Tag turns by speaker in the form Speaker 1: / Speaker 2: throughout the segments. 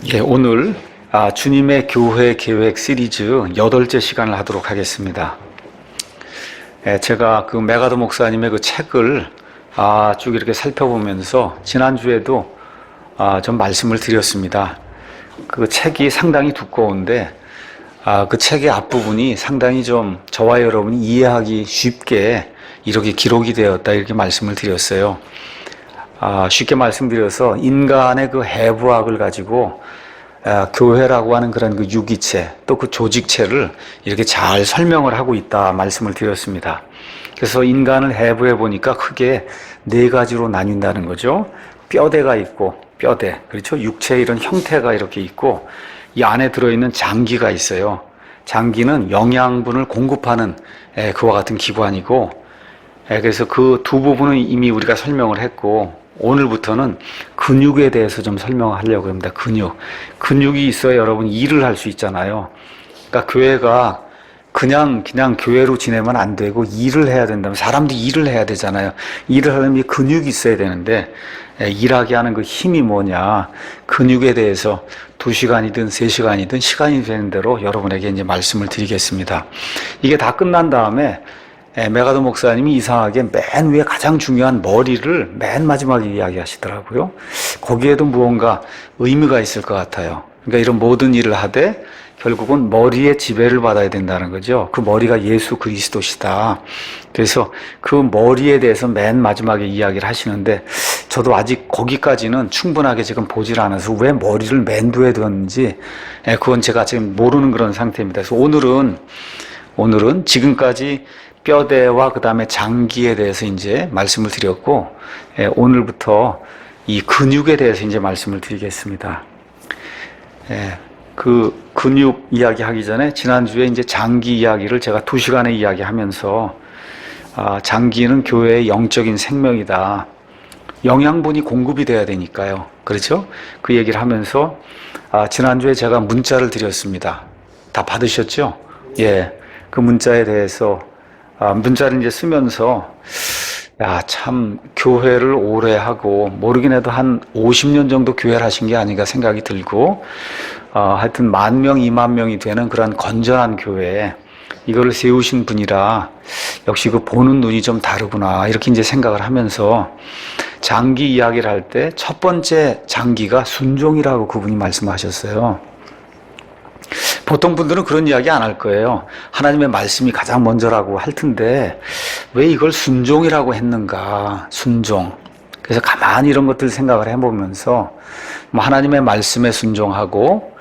Speaker 1: 오늘 주님의 교회 계획 시리즈 8째 시간을 하도록 하겠습니다. 제가 그 메가더 목사님의 그 책을 쭉 이렇게 살펴보면서 지난주에도 좀 말씀을 드렸습니다. 그 책이 상당히 두꺼운데 그 책의 앞부분이 상당히 좀 저와 여러분이 이해하기 쉽게 이렇게 기록이 되었다, 이렇게 말씀을 드렸어요. 쉽게 말씀드려서 인간의 그 해부학을 가지고 교회라고 하는 그런 그 유기체, 또 그 조직체를 이렇게 잘 설명을 하고 있다 말씀을 드렸습니다. 그래서 인간을 해부해 보니까 크게 4가지로 나뉜다는 거죠. 뼈대가 있고, 뼈대, 그렇죠? 육체의 이런 형태가 이렇게 있고, 이 안에 들어있는 장기가 있어요. 장기는 영양분을 공급하는 그와 같은 기관이고, 그래서 그 두 부분은 이미 우리가 설명을 했고, 오늘부터는 근육에 대해서 좀 설명하려고 합니다. 근육이 있어야 여러분 일을 할 수 있잖아요. 그러니까 교회가 그냥 교회로 지내면 안 되고 일을 해야 된다면, 사람들이 일을 해야 되잖아요. 일을 하려면 이 근육이 있어야 되는데, 일하게 하는 그 힘이 뭐냐, 근육에 대해서 2시간이든 3시간이든 시간이 되는 대로 여러분에게 이제 말씀을 드리겠습니다. 이게 다 끝난 다음에 메가더 목사님이 이상하게 맨 위에 가장 중요한 머리를 맨 마지막에 이야기하시더라고요. 거기에도 무언가 의미가 있을 것 같아요. 그러니까 이런 모든 일을 하되 결국은 머리의 지배를 받아야 된다는 거죠. 그 머리가 예수 그리스도시다. 그래서 그 머리에 대해서 맨 마지막에 이야기를 하시는데, 저도 아직 거기까지는 충분하게 지금 보질 않아서 왜 머리를 맨 뒤에 뒀는지 그건 제가 지금 모르는 그런 상태입니다. 그래서 오늘은 지금까지 뼈대와 그 다음에 장기에 대해서 이제 말씀을 드렸고, 오늘부터 이 근육에 대해서 이제 말씀을 드리겠습니다. 그 근육 이야기 하기 전에 지난주에 이제 장기 이야기를 제가 2시간에 이야기하면서, 장기는 교회의 영적인 생명이다. 영양분이 공급이 돼야 되니까요. 그렇죠? 그 얘기를 하면서, 지난주에 제가 문자를 드렸습니다. 다 받으셨죠? 그 문자에 대해서 문자를 이제 쓰면서, 참 교회를 오래 하고 모르긴 해도 한 50년 정도 교회를 하신 게 아닌가 생각이 들고, 하여튼 10,000명, 20,000명이 되는 그런 건전한 교회, 이거를 세우신 분이라 역시 그 보는 눈이 좀 다르구나, 이렇게 이제 생각을 하면서 장기 이야기를 할 때 첫 번째 장기가 순종이라고 그분이 말씀하셨어요. 보통 분들은 그런 이야기 안 할 거예요. 하나님의 말씀이 가장 먼저라고 할 텐데 왜 이걸 순종이라고 했는가, 순종. 그래서 가만히 이런 것들 생각을 해보면서 하나님의 말씀에 순종하고,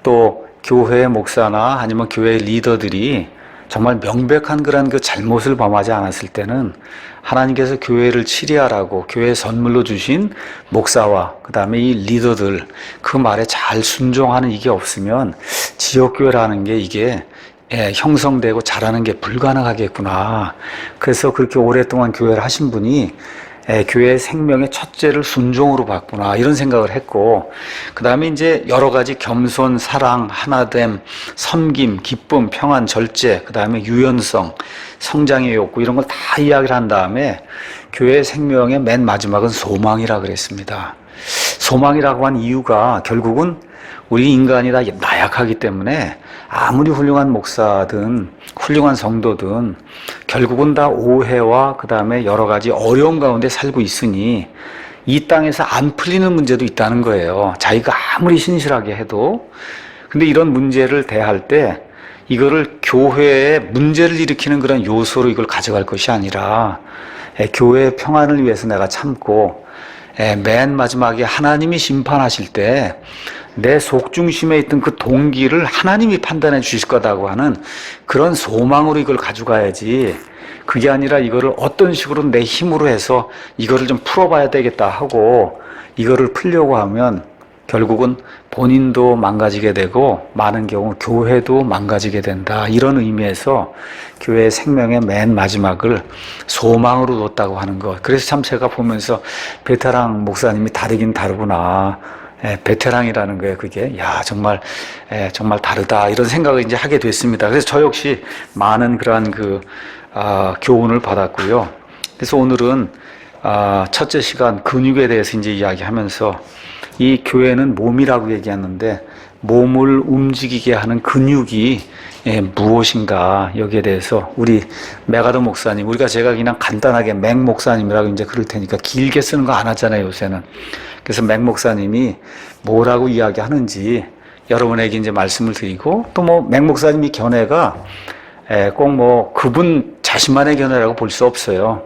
Speaker 1: 또 교회의 목사나 아니면 교회의 리더들이 정말 명백한 그런 그 잘못을 범하지 않았을 때는 하나님께서 교회를 치리하라고 교회에 선물로 주신 목사와 그 다음에 이 리더들, 그 말에 잘 순종하는 이게 없으면 지역교회라는 게 이게 형성되고 자라는 게 불가능하겠구나. 그래서 그렇게 오랫동안 교회를 하신 분이 교회의 생명의 첫째를 순종으로 봤구나, 이런 생각을 했고, 그 다음에 이제 여러 가지 겸손, 사랑, 하나됨, 섬김, 기쁨, 평안, 절제, 그 다음에 유연성, 성장의 욕구, 이런 걸 다 이야기를 한 다음에 교회의 생명의 맨 마지막은 소망이라 그랬습니다. 소망이라고 한 이유가 결국은 우리 인간이 다 나약하기 때문에 아무리 훌륭한 목사든 훌륭한 성도든 결국은 다 오해와 그 다음에 여러 가지 어려움 가운데 살고 있으니 이 땅에서 안 풀리는 문제도 있다는 거예요. 자기가 아무리 신실하게 해도. 근데 이런 문제를 대할 때 이거를 교회에 문제를 일으키는 그런 요소로 이걸 가져갈 것이 아니라 교회의 평안을 위해서 내가 참고, 맨 마지막에 하나님이 심판하실 때 내 속중심에 있던 그 동기를 하나님이 판단해 주실 거다고 하는 그런 소망으로 이걸 가져가야지, 그게 아니라 이거를 어떤 식으로 내 힘으로 해서 이거를 좀 풀어봐야 되겠다 하고 이거를 풀려고 하면 결국은 본인도 망가지게 되고 많은 경우 교회도 망가지게 된다, 이런 의미에서 교회의 생명의 맨 마지막을 소망으로 뒀다고 하는 것. 그래서 참 제가 보면서 베테랑 목사님이 다르긴 다르구나, 베테랑이라는 거예요. 그게 정말 다르다, 이런 생각을 이제 하게 됐습니다. 그래서 저 역시 많은 그러한 교훈을 받았고요. 그래서 오늘은 첫째 시간 근육에 대해서 이제 이야기하면서 이 교회는 몸이라고 얘기하는데 몸을 움직이게 하는 근육이 무엇인가 여기에 대해서 우리 메가더 목사님, 제가 그냥 간단하게 맥 목사님이라고 이제 그럴 테니까 길게 쓰는 거 안 하잖아요, 요새는. 그래서 맥 목사님이 뭐라고 이야기하는지 여러분에게 이제 말씀을 드리고, 또 뭐 맥 목사님이 견해가 꼭 뭐 그분 자신만의 견해라고 볼 수 없어요.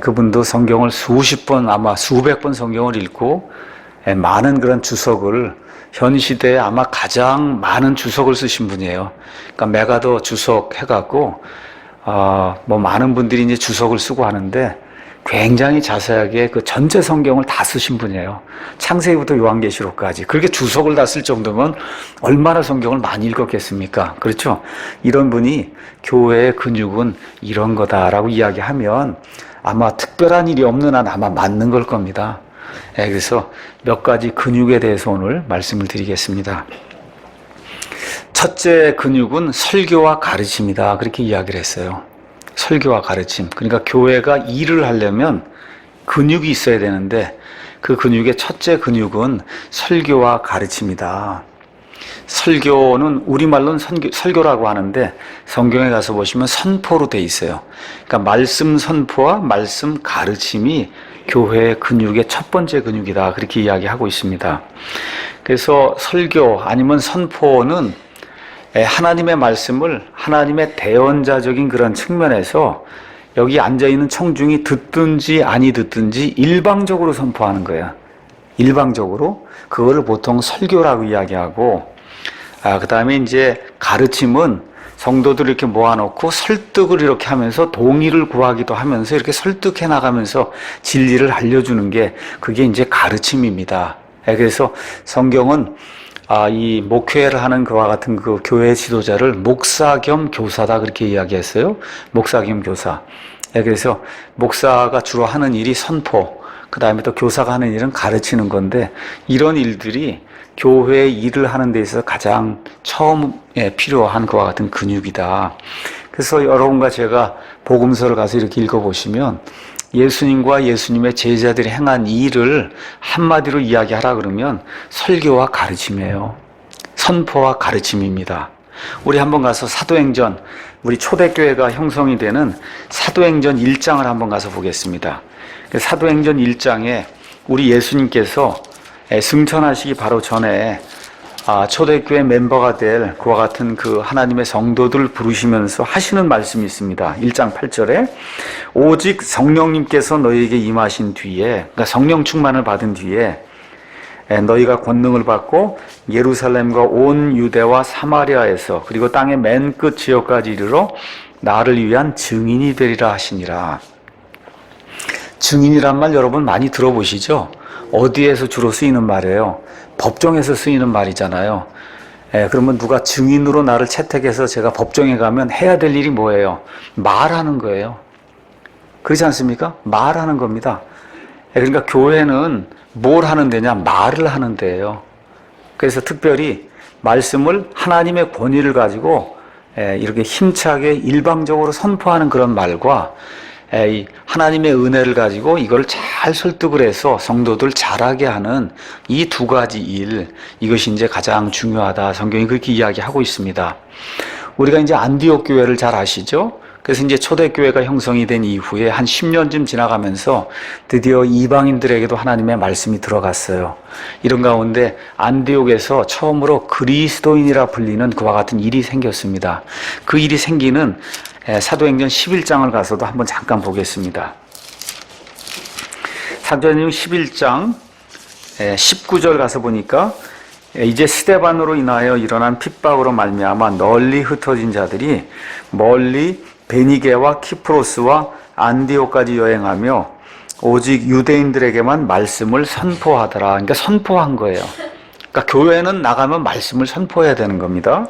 Speaker 1: 그분도 성경을 수십 번, 아마 수백 번 성경을 읽고 많은 그런 주석을, 현 시대에 아마 가장 많은 주석을 쓰신 분이에요. 그러니까 메가더 주석 해갖고 뭐 많은 분들이 이제 주석을 쓰고 하는데 굉장히 자세하게 그 전체 성경을 다 쓰신 분이에요. 창세기부터 요한계시록까지. 그렇게 주석을 다 쓸 정도면 얼마나 성경을 많이 읽었겠습니까? 그렇죠? 이런 분이 교회의 근육은 이런 거다라고 이야기하면 아마 특별한 일이 없는 한 아마 맞는 걸 겁니다. 그래서 몇 가지 근육에 대해서 오늘 말씀을 드리겠습니다. 첫째 근육은 설교와 가르침이다. 그렇게 이야기를 했어요. 설교와 가르침. 그러니까 교회가 일을 하려면 근육이 있어야 되는데 그 근육의 첫째 근육은 설교와 가르침이다. 설교는 우리말로는 설교라고 하는데 성경에 가서 보시면 선포로 돼 있어요. 그러니까 말씀 선포와 말씀 가르침이 교회의 근육의 첫 번째 근육이다. 그렇게 이야기하고 있습니다. 그래서 설교 아니면 선포는 하나님의 말씀을 하나님의 대언자적인 그런 측면에서 여기 앉아있는 청중이 듣든지 아니 듣든지 일방적으로 선포하는 거예요. 일방적으로. 그거를 보통 설교라고 이야기하고, 그 다음에 이제 가르침은 성도들을 이렇게 모아놓고 설득을 이렇게 하면서 동의를 구하기도 하면서 이렇게 설득해 나가면서 진리를 알려주는 게 그게 이제 가르침입니다. 그래서 성경은 이 목회를 하는 그와 같은 그 교회 지도자를 목사 겸 교사다 그렇게 이야기했어요. 목사 겸 교사. 그래서 목사가 주로 하는 일이 선포, 그 다음에 또 교사가 하는 일은 가르치는 건데 이런 일들이 교회의 일을 하는 데 있어서 가장 처음에 필요한 그와 같은 근육이다. 그래서 여러분과 제가 복음서를 가서 이렇게 읽어보시면 예수님과 예수님의 제자들이 행한 일을 한마디로 이야기하라 그러면 설교와 가르침이에요. 선포와 가르침입니다. 우리 한번 가서 사도행전, 우리 초대교회가 형성이 되는 사도행전 1장을 한번 가서 보겠습니다. 사도행전 1장에 우리 예수님께서 승천하시기 바로 전에 초대교회 멤버가 될 그와 같은 그 하나님의 성도들을 부르시면서 하시는 말씀이 있습니다. 1장 8절에 오직 성령님께서 너희에게 임하신 뒤에, 그러니까 성령 충만을 받은 뒤에 너희가 권능을 받고 예루살렘과 온 유대와 사마리아에서 그리고 땅의 맨 끝 지역까지 이르러 나를 위한 증인이 되리라 하시니라. 증인이란 말 여러분 많이 들어보시죠? 어디에서 주로 쓰이는 말이에요? 법정에서 쓰이는 말이잖아요. 그러면 누가 증인으로 나를 채택해서 제가 법정에 가면 해야 될 일이 뭐예요? 말하는 거예요. 그렇지 않습니까? 말하는 겁니다. 그러니까 교회는 뭘 하는 데냐? 말을 하는 데예요. 그래서 특별히 말씀을 하나님의 권위를 가지고 이렇게 힘차게 일방적으로 선포하는 그런 말과 하나님의 은혜를 가지고 이걸 잘 설득을 해서 성도들 잘하게 하는 이 두 가지 일, 이것이 이제 가장 중요하다. 성경이 그렇게 이야기하고 있습니다. 우리가 이제 안디옥 교회를 잘 아시죠? 그래서 이제 초대교회가 형성이 된 이후에 한 10년쯤 지나가면서 드디어 이방인들에게도 하나님의 말씀이 들어갔어요. 이런 가운데 안디옥에서 처음으로 그리스도인이라 불리는 그와 같은 일이 생겼습니다. 그 일이 생기는 사도행전 11장을 가서도 한번 잠깐 보겠습니다. 사도행전 11장 19절 가서 보니까 이제 스데반으로 인하여 일어난 핍박으로 말미암아 널리 흩어진 자들이 멀리 베니게와 키프로스와 안디옥까지 여행하며 오직 유대인들에게만 말씀을 선포하더라. 그러니까 선포한 거예요. 그러니까 교회는 나가면 말씀을 선포해야 되는 겁니다.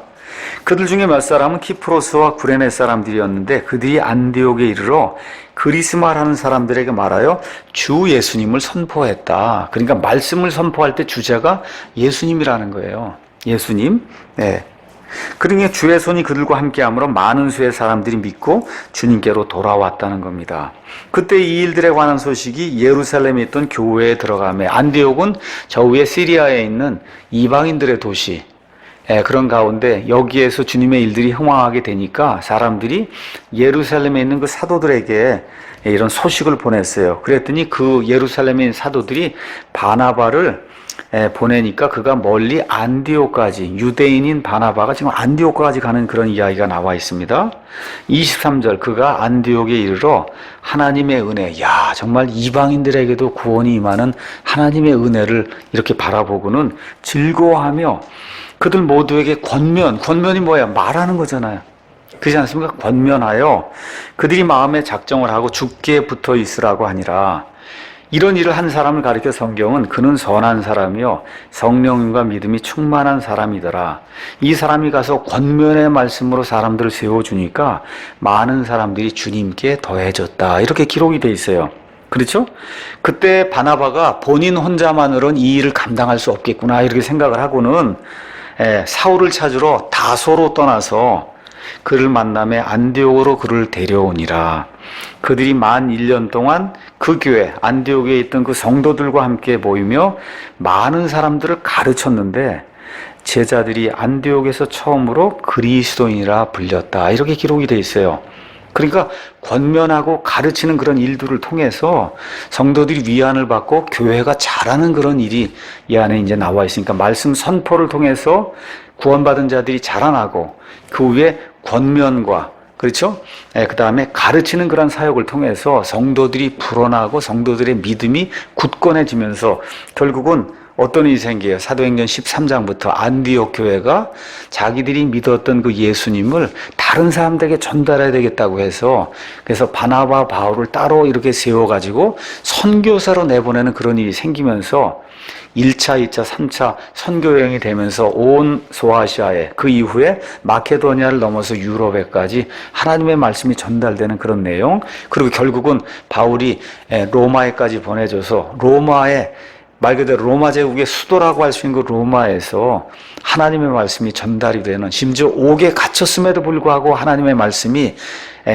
Speaker 1: 그들 중에 몇 사람은 키프로스와 구레네 사람들이었는데 그들이 안디옥에 이르러 그리스마라는 사람들에게 말하여 주 예수님을 선포했다. 그러니까 말씀을 선포할 때 주제가 예수님이라는 거예요. 예수님. 네. 그러니 주의 손이 그들과 함께함으로 많은 수의 사람들이 믿고 주님께로 돌아왔다는 겁니다. 그때 이 일들에 관한 소식이 예루살렘에 있던 교회에 들어가며, 안디옥은 저 위에 시리아에 있는 이방인들의 도시, 그런 가운데 여기에서 주님의 일들이 흥황하게 되니까 사람들이 예루살렘에 있는 그 사도들에게 이런 소식을 보냈어요. 그랬더니 그 예루살렘에 있는 사도들이 바나바를 보내니까 그가 멀리 안디옥까지, 유대인인 바나바가 지금 안디옥까지 가는 그런 이야기가 나와 있습니다. 23절, 그가 안디옥에 이르러 하나님의 은혜, 야, 정말 이방인들에게도 구원이 임하는 하나님의 은혜를 이렇게 바라보고는 즐거워하며 그들 모두에게 권면이 뭐야? 말하는 거잖아요. 그렇지 않습니까? 권면하여 그들이 마음에 작정을 하고 죽게 붙어 있으라고 하니라. 이런 일을 한 사람을 가리켜 성경은 그는 선한 사람이요 성령과 믿음이 충만한 사람이더라. 이 사람이 가서 권면의 말씀으로 사람들을 세워주니까 많은 사람들이 주님께 더해졌다. 이렇게 기록이 돼 있어요. 그렇죠? 그때 바나바가 본인 혼자만으로는 이 일을 감당할 수 없겠구나 이렇게 생각을 하고는 사울을 찾으러 다소로 떠나서 그를 만남에 안디옥으로 그를 데려오니라. 그들이 만 1년 동안 그 교회 안디옥에 있던 그 성도들과 함께 모이며 많은 사람들을 가르쳤는데 제자들이 안디옥에서 처음으로 그리스도인이라 불렸다. 이렇게 기록이 돼 있어요. 그러니까 권면하고 가르치는 그런 일들을 통해서 성도들이 위안을 받고 교회가 자라는 그런 일이 이 안에 이제 나와 있으니까 말씀 선포를 통해서 구원받은 자들이 자라나고 그 후에 권면과 그렇죠? 그 다음에 가르치는 그런 사역을 통해서 성도들이 불어나고 성도들의 믿음이 굳건해지면서 결국은 어떤 일이 생겨요? 사도행전 13장부터 안디옥 교회가 자기들이 믿었던 그 예수님을 다른 사람들에게 전달해야 되겠다고 해서 그래서 바나바 바울을 따로 이렇게 세워가지고 선교사로 내보내는 그런 일이 생기면서 1차, 2차, 3차 선교여행이 되면서 온 소아시아에 그 이후에 마케도니아를 넘어서 유럽에까지 하나님의 말씀이 전달되는 그런 내용, 그리고 결국은 바울이 로마에까지 보내줘서 로마에 말 그대로 로마 제국의 수도라고 할 수 있는 그 로마에서 하나님의 말씀이 전달이 되는, 심지어 옥에 갇혔음에도 불구하고 하나님의 말씀이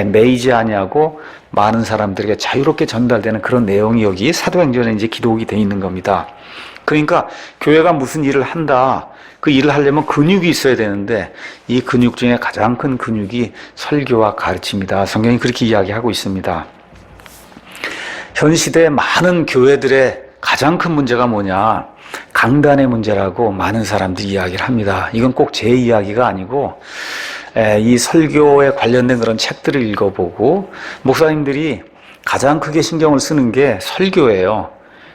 Speaker 1: 매이지 아니하고 많은 사람들에게 자유롭게 전달되는 그런 내용이 여기 사도행전에 이제 기록이 되어 있는 겁니다. 그러니까 교회가 무슨 일을 한다, 그 일을 하려면 근육이 있어야 되는데 이 근육 중에 가장 큰 근육이 설교와 가르침이다. 성경이 그렇게 이야기하고 있습니다. 현 시대의 많은 교회들의 가장 큰 문제가 뭐냐? 강단의 문제라고 많은 사람들이 이야기를 합니다. 이건 꼭 제 이야기가 아니고 이 설교에 관련된 그런 책들을 읽어보고 목사님들이 가장 크게 신경을 쓰는 게 설교예요.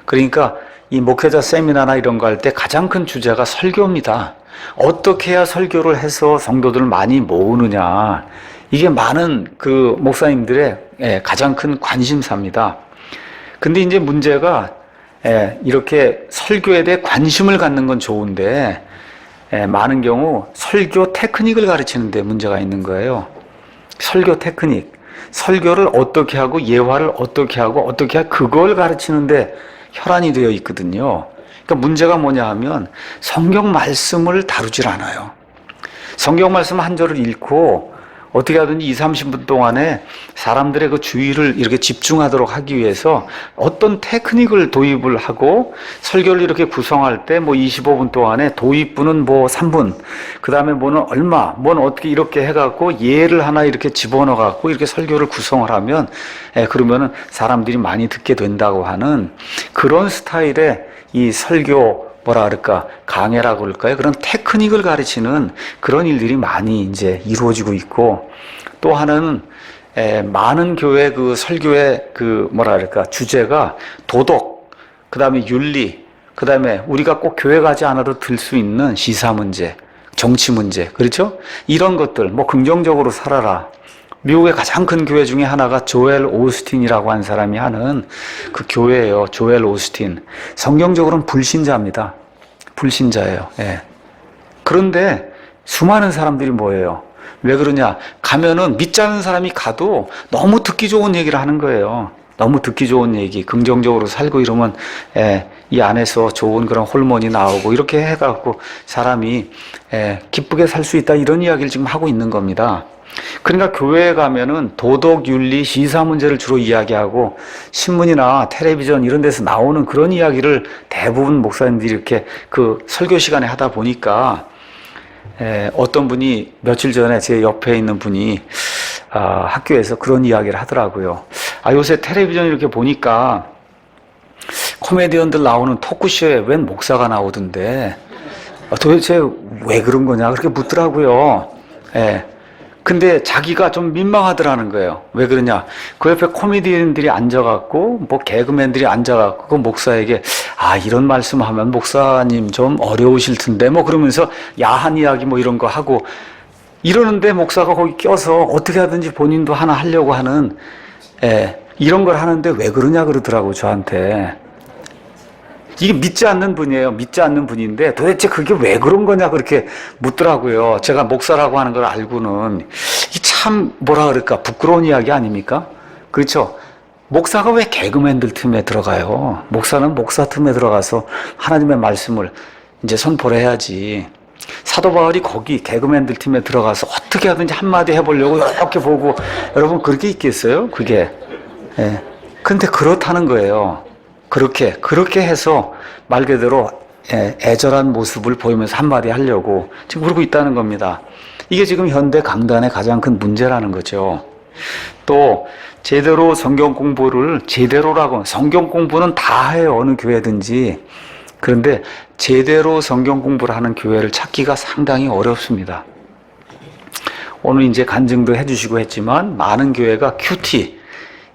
Speaker 1: 그러니까 이 목회자 세미나나 이런 거 할 때 가장 큰 주제가 설교입니다. 어떻게 해야 설교를 해서 성도들을 많이 모으느냐. 이게 많은 그 목사님들의 가장 큰 관심사입니다. 근데 이제 문제가 이렇게 설교에 대해 관심을 갖는 건 좋은데 많은 경우 설교 테크닉을 가르치는 데 문제가 있는 거예요. 설교 테크닉. 설교를 어떻게 하고 예화를 어떻게 하고 어떻게 하고 그걸 가르치는데 혈안이 되어 있거든요. 그러니까 문제가 뭐냐 하면 성경 말씀을 다루질 않아요. 성경 말씀 한 절을 읽고 어떻게 하든지 20-30분 동안에 사람들의 그 주의를 이렇게 집중하도록 하기 위해서 어떤 테크닉을 도입을 하고 설교를 이렇게 구성할 때 뭐 25분 동안에 도입부는 뭐 3분, 그 다음에 뭐는 얼마, 뭐는 어떻게 이렇게 해갖고 예를 하나 이렇게 집어넣어갖고 이렇게 설교를 구성을 하면 그러면은 사람들이 많이 듣게 된다고 하는 그런 스타일의 이 설교 뭐라 그럴까, 강해라고 그럴까요? 그런 테크닉을 가르치는 그런 일들이 많이 이제 이루어지고 있고, 또 하나는 많은 교회 그 설교의 그 뭐라 그럴까, 주제가 도덕, 그 다음에 윤리, 그 다음에 우리가 꼭 교회 가지 않아도 들 수 있는 시사 문제, 정치 문제, 그렇죠? 이런 것들, 뭐 긍정적으로 살아라. 미국의 가장 큰 교회 중에 하나가 조엘 오스틴이라고 한 사람이 하는 그 교회예요. 조엘 오스틴. 성경적으로는 불신자입니다. 불신자예요. 예. 그런데 수많은 사람들이 뭐예요? 왜 그러냐? 가면은 믿지 않는 사람이 가도 너무 듣기 좋은 얘기를 하는 거예요. 너무 듣기 좋은 얘기, 긍정적으로 살고 이러면 이 안에서 좋은 그런 호르몬이 나오고 이렇게 해갖고 사람이 기쁘게 살 수 있다 이런 이야기를 지금 하고 있는 겁니다. 그러니까 교회에 가면은 도덕, 윤리, 시사 문제를 주로 이야기하고 신문이나 텔레비전 이런 데서 나오는 그런 이야기를 대부분 목사님들이 이렇게 그 설교 시간에 하다 보니까 어떤 분이 며칠 전에 제 옆에 있는 분이 학교에서 그런 이야기를 하더라고요. 요새 텔레비전 이렇게 보니까 코미디언들 나오는 토크쇼에 웬 목사가 나오던데 도대체 왜 그런 거냐 그렇게 묻더라고요. 근데 자기가 좀 민망하더라는 거예요. 왜 그러냐? 그 옆에 코미디언들이 앉아갖고 뭐 개그맨들이 앉아갖고 그 목사에게 이런 말씀하면 목사님 좀 어려우실 텐데 뭐 그러면서 야한 이야기 뭐 이런 거 하고 이러는데 목사가 거기 껴서 어떻게 하든지 본인도 하나 하려고 하는 이런 걸 하는데 왜 그러냐 그러더라고 저한테. 이게 믿지 않는 분이에요. 믿지 않는 분인데 도대체 그게 왜 그런 거냐 그렇게 묻더라고요. 제가 목사라고 하는 걸 알고는 이 참 뭐라 그럴까 부끄러운 이야기 아닙니까? 그렇죠? 목사가 왜 개그맨들 틈에 들어가요? 목사는 목사 틈에 들어가서 하나님의 말씀을 이제 선포를 해야지. 사도 바울이 거기 개그맨들 팀에 들어가서 어떻게 하든지 한마디 해보려고 이렇게 보고 여러분 그렇게 있겠어요? 그게. 근데 그렇다는 거예요. 그렇게 해서 말 그대로 애절한 모습을 보이면서 한마디 하려고 지금 그러고 있다는 겁니다. 이게 지금 현대 강단의 가장 큰 문제라는 거죠. 또 제대로 성경 공부를 성경 공부는 다 해요. 어느 교회든지. 그런데 제대로 성경 공부를 하는 교회를 찾기가 상당히 어렵습니다. 오늘 이제 간증도 해주시고 했지만 많은 교회가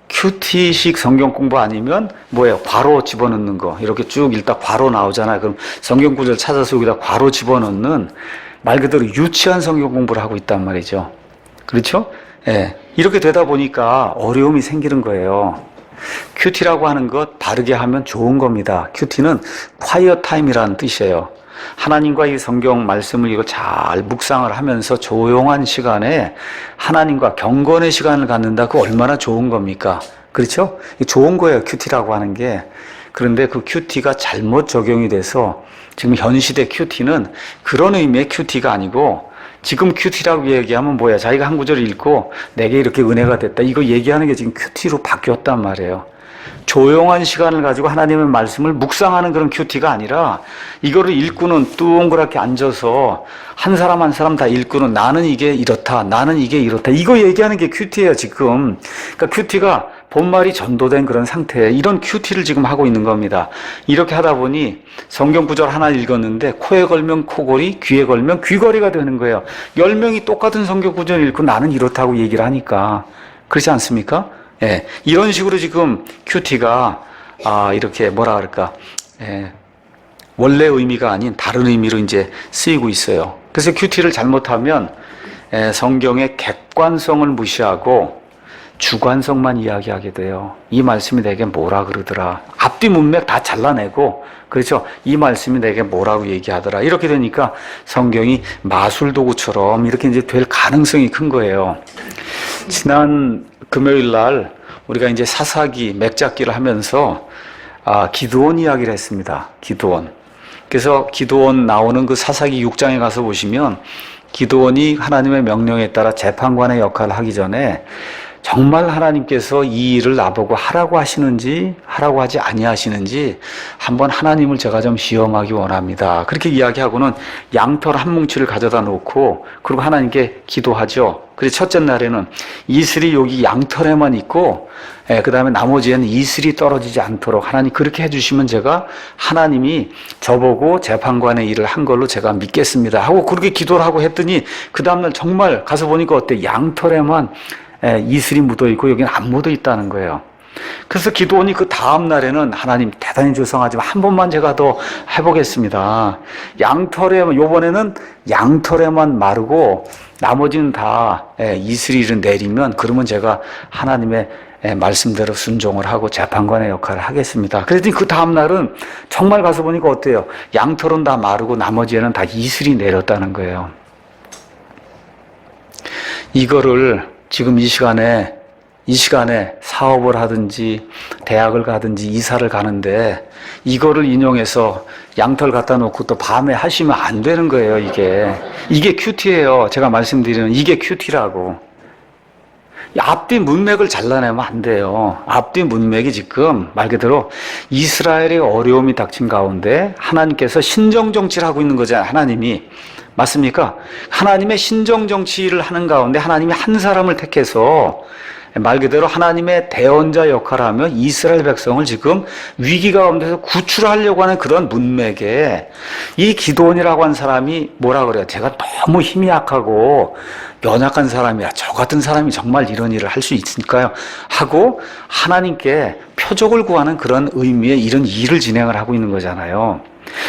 Speaker 1: 큐티식 성경 공부 아니면 뭐예요? 괄호 집어넣는 거. 이렇게 쭉 읽다 괄호 나오잖아요. 그럼 성경 구절 찾아서 여기다 괄호 집어넣는 말 그대로 유치한 성경 공부를 하고 있단 말이죠. 그렇죠? 이렇게 되다 보니까 어려움이 생기는 거예요. 큐티라고 하는 것 바르게 하면 좋은 겁니다. 큐티는 quiet time이라는 뜻이에요. 하나님과 이 성경 말씀을 이거 잘 묵상을 하면서 조용한 시간에 하나님과 경건의 시간을 갖는다. 그거 얼마나 좋은 겁니까? 그렇죠? 좋은 거예요. 큐티라고 하는 게. 그런데 그 큐티가 잘못 적용이 돼서 지금 현 시대 큐티는 그런 의미의 큐티가 아니고 지금 큐티라고 얘기하면 뭐야? 자기가 한 구절을 읽고 내게 이렇게 은혜가 됐다. 이거 얘기하는 게 지금 큐티로 바뀌었단 말이에요. 조용한 시간을 가지고 하나님의 말씀을 묵상하는 그런 큐티가 아니라 이거를 읽고는 뚱그랗게 앉아서 한 사람 한 사람 다 읽고는 나는 이게 이렇다. 나는 이게 이렇다. 이거 얘기하는 게 큐티예요, 지금. 그러니까 큐티가 본말이 전도된 그런 상태에 이런 큐티를 지금 하고 있는 겁니다. 이렇게 하다 보니 성경 구절 하나 읽었는데 코에 걸면 코골이, 귀에 걸면 귀걸이가 되는 거예요. 10명이 똑같은 성경 구절 읽고 나는 이렇다고 얘기를 하니까. 그렇지 않습니까? 이런 식으로 지금 큐티가 이렇게 뭐라 그럴까 원래 의미가 아닌 다른 의미로 이제 쓰이고 있어요. 그래서 큐티를 잘못하면 성경의 객관성을 무시하고 주관성만 이야기하게 돼요. 이 말씀이 내게 뭐라 그러더라. 앞뒤 문맥 다 잘라내고 그렇죠. 이 말씀이 내게 뭐라고 얘기하더라. 이렇게 되니까 성경이 마술도구처럼 이렇게 이제 될 가능성이 큰 거예요. 지난 금요일 날 우리가 이제 사사기, 맥잡기를 하면서 기드온 이야기를 했습니다. 기드온. 그래서 기드온 나오는 그 사사기 6장에 가서 보시면 기드온이 하나님의 명령에 따라 재판관의 역할을 하기 전에 정말 하나님께서 이 일을 나보고 하라고 하시는지 하라고 하지 아니하시는지 한번 하나님을 제가 좀 시험하기 원합니다. 그렇게 이야기하고는 양털 한 뭉치를 가져다 놓고 그리고 하나님께 기도하죠. 그래서 첫째 날에는 이슬이 여기 양털에만 있고 그 다음에 나머지에는 이슬이 떨어지지 않도록 하나님 그렇게 해주시면 제가 하나님이 저보고 재판관의 일을 한 걸로 제가 믿겠습니다 하고 그렇게 기도를 하고 했더니 그 다음날 정말 가서 보니까 어때? 양털에만 이슬이 묻어있고 여기는 안 묻어있다는 거예요. 그래서 기도원이 그 다음 날에는 하나님 대단히 죄송하지만 한 번만 제가 더 해보겠습니다. 요번에는 양털에만 마르고 나머지는 다 이슬이 내리면 그러면 제가 하나님의 말씀대로 순종을 하고 재판관의 역할을 하겠습니다. 그랬더니 그 다음 날은 정말 가서 보니까 어때요? 양털은 다 마르고 나머지에는 다 이슬이 내렸다는 거예요. 이거를 지금 이 시간에 이 시간에 사업을 하든지 대학을 가든지 이사를 가는데 이거를 인용해서 양털 갖다 놓고 또 밤에 하시면 안 되는 거예요, 이게. 이게 큐티예요. 제가 말씀드리는 이게 큐티라고. 앞뒤 문맥을 잘라내면 안 돼요. 앞뒤 문맥이 지금 말 그대로 이스라엘의 어려움이 닥친 가운데 하나님께서 신정정치를 하고 있는 거잖아요, 하나님이. 맞습니까? 하나님의 신정정치를 하는 가운데 하나님이 한 사람을 택해서 말 그대로 하나님의 대언자 역할을 하며 이스라엘 백성을 지금 위기 가운데서 구출하려고 하는 그런 문맥에 이 기드온이라고 한 사람이 뭐라 그래요? 제가 너무 힘이 약하고 연약한 사람이야. 저 같은 사람이 정말 이런 일을 할 수 있을까요? 하고 하나님께 표적을 구하는 그런 의미의 이런 일을 진행을 하고 있는 거잖아요.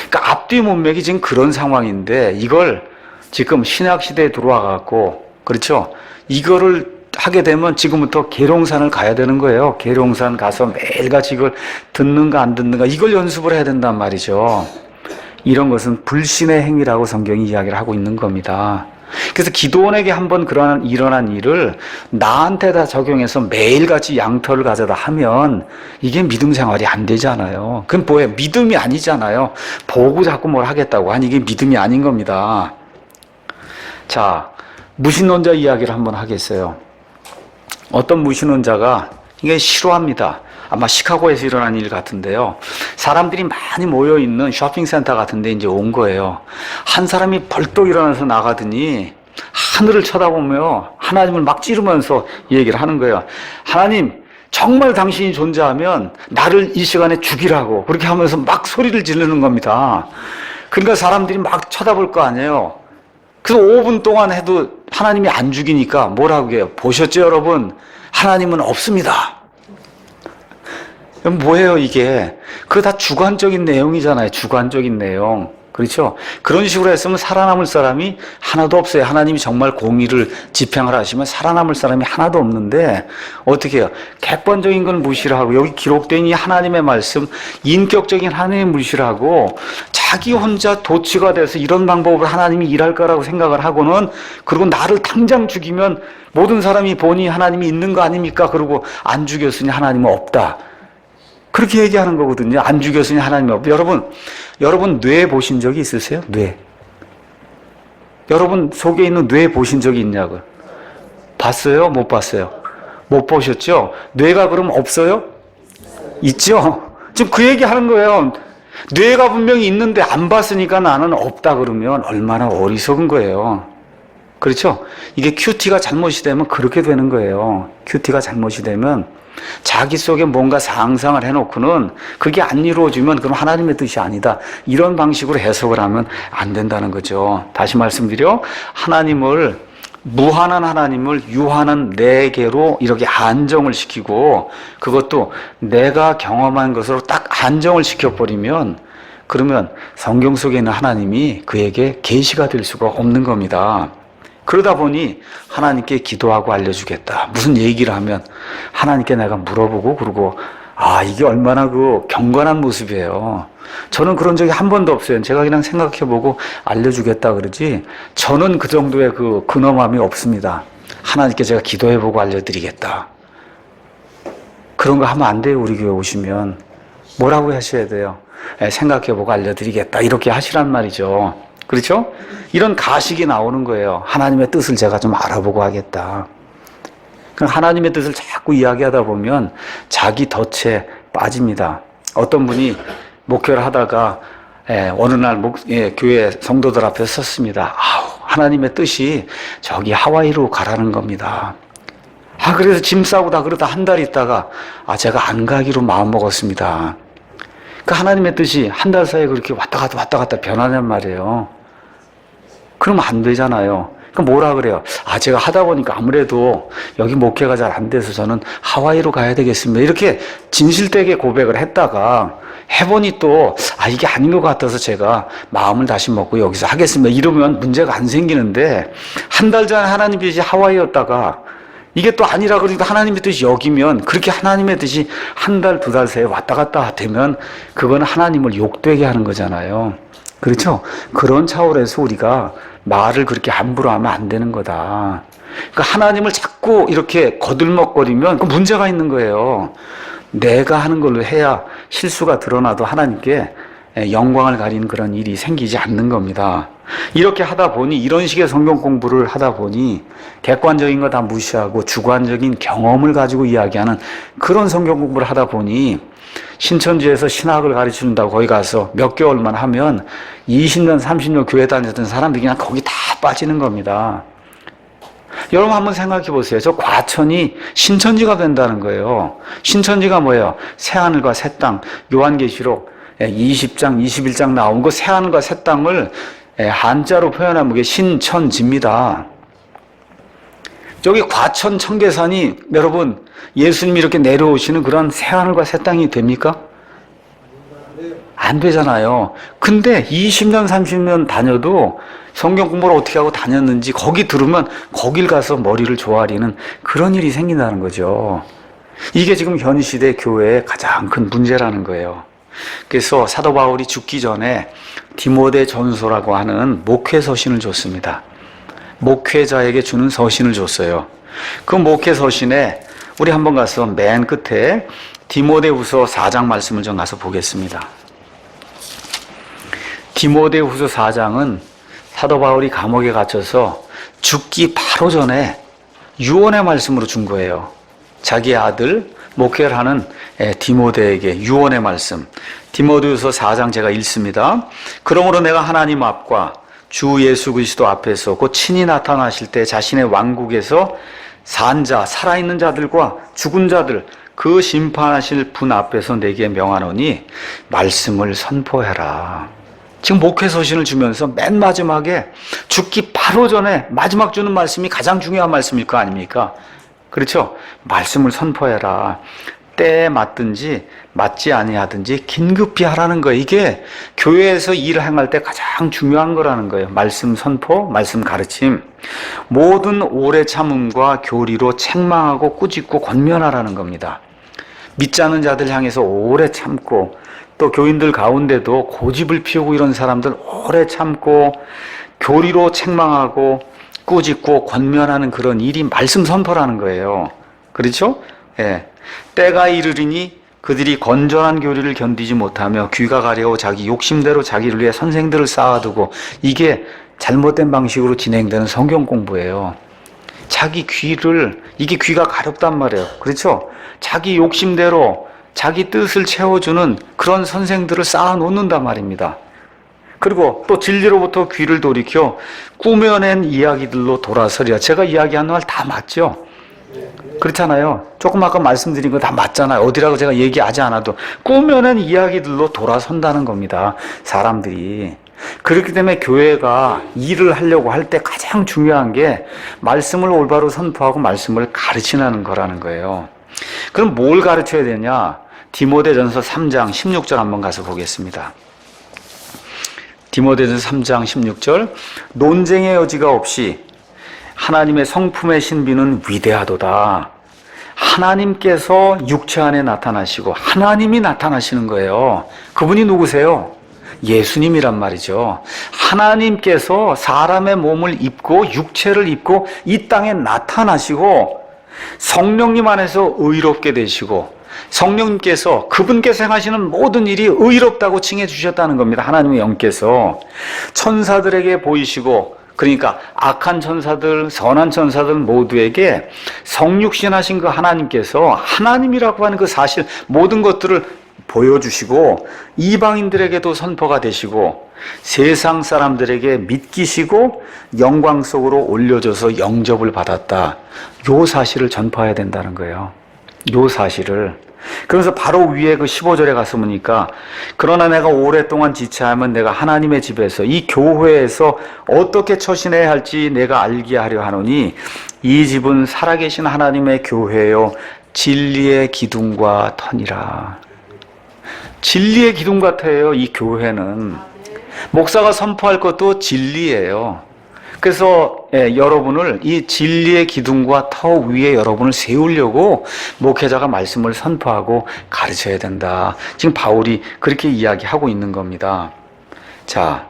Speaker 1: 그러니까 앞뒤 문맥이 지금 그런 상황인데 이걸 지금 신약 시대에 들어와 갖고 그렇죠? 이거를 하게 되면 지금부터 계룡산을 가야 되는 거예요. 계룡산 가서 매일같이 이걸 듣는가 안 듣는가 이걸 연습을 해야 된단 말이죠. 이런 것은 불신의 행위라고 성경이 이야기를 하고 있는 겁니다. 그래서 기드온에게 한번 그러한 일어난 일을 나한테 다 적용해서 매일같이 양털을 가져다 하면 이게 믿음 생활이 안 되잖아요. 그건 뭐예요? 믿음이 아니잖아요. 보고 자꾸 뭘 하겠다고 하니 이게 믿음이 아닌 겁니다. 자, 무신론자 이야기를 한번 하겠어요. 어떤 무신론자가 이게 싫어합니다. 아마 시카고에서 일어난 일 같은데요. 사람들이 많이 모여있는 쇼핑센터 같은 데 이제 온 거예요. 한 사람이 벌떡 일어나서 나가더니 하늘을 쳐다보며 하나님을 막 찌르면서 얘기를 하는 거예요. 하나님, 정말 당신이 존재하면 나를 이 시간에 죽이라고 그렇게 하면서 막 소리를 지르는 겁니다. 그러니까 사람들이 막 쳐다볼 거 아니에요. 그래서 5분 동안 해도 하나님이 안 죽이니까 뭐라고 해요? 보셨죠, 여러분? 하나님은 없습니다. 뭐예요, 이게? 그거 다 주관적인 내용이잖아요. 주관적인 내용. 그렇죠? 그런 식으로 했으면 살아남을 사람이 하나도 없어요. 하나님이 정말 공의를 집행을 하시면 살아남을 사람이 하나도 없는데 어떻게 해요? 객관적인 건 무시를 하고 여기 기록된 이 하나님의 말씀, 인격적인 하나님의 무시를 하고 자기 혼자 도치가 돼서 이런 방법으로 하나님이 일할 거라고 생각을 하고는 그리고 나를 당장 죽이면 모든 사람이 보니 하나님이 있는 거 아닙니까? 그러고 안 죽였으니 하나님은 없다. 그렇게 얘기하는 거거든요. 안 죽였으니 하나님이 없다. 여러분 뇌 보신 적이 있으세요? 뇌. 여러분 속에 있는 뇌 보신 적이 있냐고요? 봤어요? 못 봤어요? 못 보셨죠? 뇌가 그럼 없어요? 있죠? 지금 그 얘기 하는 거예요. 뇌가 분명히 있는데 안 봤으니까 나는 없다 그러면 얼마나 어리석은 거예요. 그렇죠? 이게 큐티가 잘못이 되면 그렇게 되는 거예요. 큐티가 잘못이 되면 자기 속에 뭔가 상상을 해놓고는 그게 안 이루어지면 그럼 하나님의 뜻이 아니다. 이런 방식으로 해석을 하면 안 된다는 거죠. 다시 말씀드려 하나님을 무한한 하나님을 유한한 내게로 이렇게 안정을 시키고 그것도 내가 경험한 것으로 딱 안정을 시켜버리면 그러면 성경 속에 있는 하나님이 그에게 계시가 될 수가 없는 겁니다. 그러다 보니 하나님께 기도하고 알려주겠다. 무슨 얘기를 하면 하나님께 내가 물어보고 그러고 이게 얼마나 그 경건한 모습이에요. 저는 그런 적이 한 번도 없어요. 제가 그냥 생각해보고 알려주겠다 그러지 저는 그 정도의 그 근엄함이 없습니다. 하나님께 제가 기도해보고 알려드리겠다. 그런 거 하면 안 돼요. 우리 교회 오시면. 뭐라고 하셔야 돼요? 생각해보고 알려드리겠다. 이렇게 하시란 말이죠. 그렇죠? 이런 가식이 나오는 거예요. 하나님의 뜻을 제가 좀 알아보고 하겠다. 그럼 하나님의 뜻을 자꾸 이야기하다 보면 자기 덫에 빠집니다. 어떤 분이 목회를 하다가 어느 날 교회 성도들 앞에 섰습니다. 하나님의 뜻이 저기 하와이로 가라는 겁니다. 그래서 짐 싸고 다 그러다 한 달 있다가 제가 안 가기로 마음먹었습니다. 그 하나님의 뜻이 한 달 사이에 그렇게 왔다 갔다 변하냔 말이에요. 그러면 안 되잖아요. 그럼 뭐라 그래요? 제가 하다 보니까 아무래도 여기 목회가 잘 안 돼서 저는 하와이로 가야 되겠습니다. 이렇게 진실되게 고백을 했다가 해보니 또 이게 아닌 것 같아서 제가 마음을 다시 먹고 여기서 하겠습니다. 이러면 문제가 안 생기는데 한 달 전에 하나님 뜻이 하와이였다가 이게 또 아니라 그러니까 하나님의 뜻이 여기면 그렇게 하나님의 뜻이 한 달, 두 달 새에 왔다 갔다 되면 그건 하나님을 욕되게 하는 거잖아요. 그렇죠? 그런 차원에서 우리가 말을 그렇게 함부로 하면 안 되는 거다. 그러니까 하나님을 자꾸 이렇게 거들먹거리면 그 문제가 있는 거예요. 내가 하는 걸로 해야 실수가 드러나도 하나님께 영광을 가리는 그런 일이 생기지 않는 겁니다. 이렇게 하다 보니, 이런 식의 성경 공부를 하다 보니 객관적인 거 다 무시하고 주관적인 경험을 가지고 이야기하는 그런 성경 공부를 하다 보니 신천지에서 신학을 가르치는다고 거기 가서 몇 개월만 하면 20년, 30년 교회 다녔던 사람들이 그냥 거기 다 빠지는 겁니다. 여러분 한번 생각해 보세요. 저 과천이 신천지가 된다는 거예요. 신천지가 뭐예요? 새하늘과 새 땅. 요한계시록 20장, 21장 나온 그 새하늘과 새 땅을 한자로 표현하면 그게 신천지입니다. 저기 과천 청계산이 여러분 예수님이 이렇게 내려오시는 그런 새하늘과 새 땅이 됩니까? 안 되잖아요. 근데 20년, 30년 다녀도 성경 공부를 어떻게 하고 다녔는지 거기 들으면 거길 가서 머리를 조아리는 그런 일이 생긴다는 거죠. 이게 지금 현 시대 교회의 가장 큰 문제라는 거예요. 그래서 사도 바울이 죽기 전에 디모데 전서라고 하는 목회 서신을 줬습니다. 목회자에게 주는 서신을 줬어요. 그 목회 서신에 우리 한번 가서 맨 끝에 디모데후서 4장 말씀을 좀 가서 보겠습니다. 디모데후서 4장은 사도 바울이 감옥에 갇혀서 죽기 바로 전에 유언의 말씀으로 준 거예요. 자기 아들 목회를 하는 디모데에게 유언의 말씀. 디모데후서 4장 제가 읽습니다. 그러므로 내가 하나님 앞과 주 예수 그리스도 앞에서 곧 친히 나타나실 때 자신의 왕국에서 산 자, 살아있는 자들과 죽은 자들 그 심판하실 분 앞에서 내게 명하노니 말씀을 선포해라. 지금 목회 서신을 주면서 맨 마지막에 죽기 바로 전에 마지막 주는 말씀이 가장 중요한 말씀일 거 아닙니까? 그렇죠? 말씀을 선포해라. 때에 맞든지 맞지 아니하든지 긴급히 하라는 거예요. 이게 교회에서 일을 행할 때 가장 중요한 거라는 거예요. 말씀 선포, 말씀 가르침. 모든 오래 참음과 교리로 책망하고 꾸짖고 권면하라는 겁니다. 믿지 않는 자들 향해서 오래 참고 또 교인들 가운데도 고집을 피우고 이런 사람들 오래 참고 교리로 책망하고 꾸짖고 권면하는 그런 일이 말씀 선포라는 거예요. 그렇죠? 예. 때가 이르리니 그들이 건전한 교리를 견디지 못하며 귀가 가려워 자기 욕심대로 자기를 위해 선생들을 쌓아두고 이게 잘못된 방식으로 진행되는 성경 공부예요. 자기 귀를, 이게 귀가 가렵단 말이에요. 그렇죠? 자기 욕심대로 자기 뜻을 채워주는 그런 선생들을 쌓아놓는단 말입니다. 그리고 또 진리로부터 귀를 돌이켜 꾸며낸 이야기들로 돌아서리라. 제가 이야기하는 말 다 맞죠? 그렇잖아요. 조금 아까 말씀드린 거 다 맞잖아요. 어디라고 제가 얘기하지 않아도 꾸며낸 이야기들로 돌아선다는 겁니다. 사람들이. 그렇기 때문에 교회가 일을 하려고 할 때 가장 중요한 게 말씀을 올바로 선포하고 말씀을 가르치는 거라는 거예요. 그럼 뭘 가르쳐야 되냐? 디모데전서 3장 16절 한번 가서 보겠습니다. 디모데전서 3장 16절 논쟁의 여지가 없이 하나님의 성품의 신비는 위대하도다. 하나님께서 육체 안에 나타나시고 하나님이 나타나시는 거예요. 그분이 누구세요? 예수님이란 말이죠. 하나님께서 사람의 몸을 입고 육체를 입고 이 땅에 나타나시고 성령님 안에서 의롭게 되시고 성령님께서 그분께서 행하시는 모든 일이 의롭다고 칭해 주셨다는 겁니다. 하나님의 영께서 천사들에게 보이시고, 그러니까 악한 천사들, 선한 천사들 모두에게 성육신하신 그 하나님께서 하나님이라고 하는 그 사실 모든 것들을 보여주시고 이방인들에게도 선포가 되시고 세상 사람들에게 믿기시고 영광 속으로 올려져서 영접을 받았다. 요 사실을 전파해야 된다는 거예요. 요 사실을. 그래서 바로 위에 그 15절에 가서 보니까 그러나 내가 오랫동안 지체하면 내가 하나님의 집에서 이 교회에서 어떻게 처신해야 할지 내가 알게 하려 하노니 이 집은 살아계신 하나님의 교회요 진리의 기둥과 터니라. 진리의 기둥 같아요. 이 교회는 목사가 선포할 것도 진리예요. 그래서 여러분을 이 진리의 기둥과 터 위에 여러분을 세우려고 목회자가 말씀을 선포하고 가르쳐야 된다. 지금 바울이 그렇게 이야기하고 있는 겁니다. 자,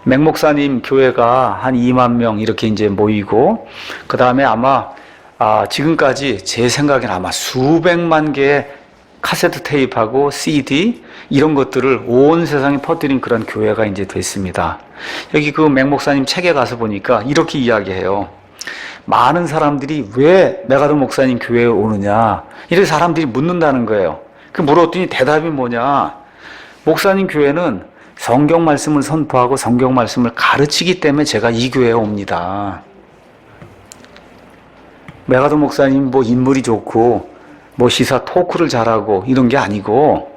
Speaker 1: 맹 목사님 교회가 한 2만 명 이렇게 이제 모이고, 그 다음에 아마, 지금까지 제 생각에는 아마 수백만 개의 카세트 테이프하고 CD, 이런 것들을 온 세상에 퍼뜨린 그런 교회가 이제 됐습니다. 여기 그 맹 목사님 책에 가서 보니까 이렇게 이야기해요. 많은 사람들이 왜 메가더 목사님 교회에 오느냐, 이렇게 사람들이 묻는다는 거예요. 그 물었더니 대답이 뭐냐, 목사님 교회는 성경 말씀을 선포하고 성경 말씀을 가르치기 때문에 제가 이 교회에 옵니다. 메가더 목사님 뭐 인물이 좋고 뭐 시사 토크를 잘하고 이런 게 아니고,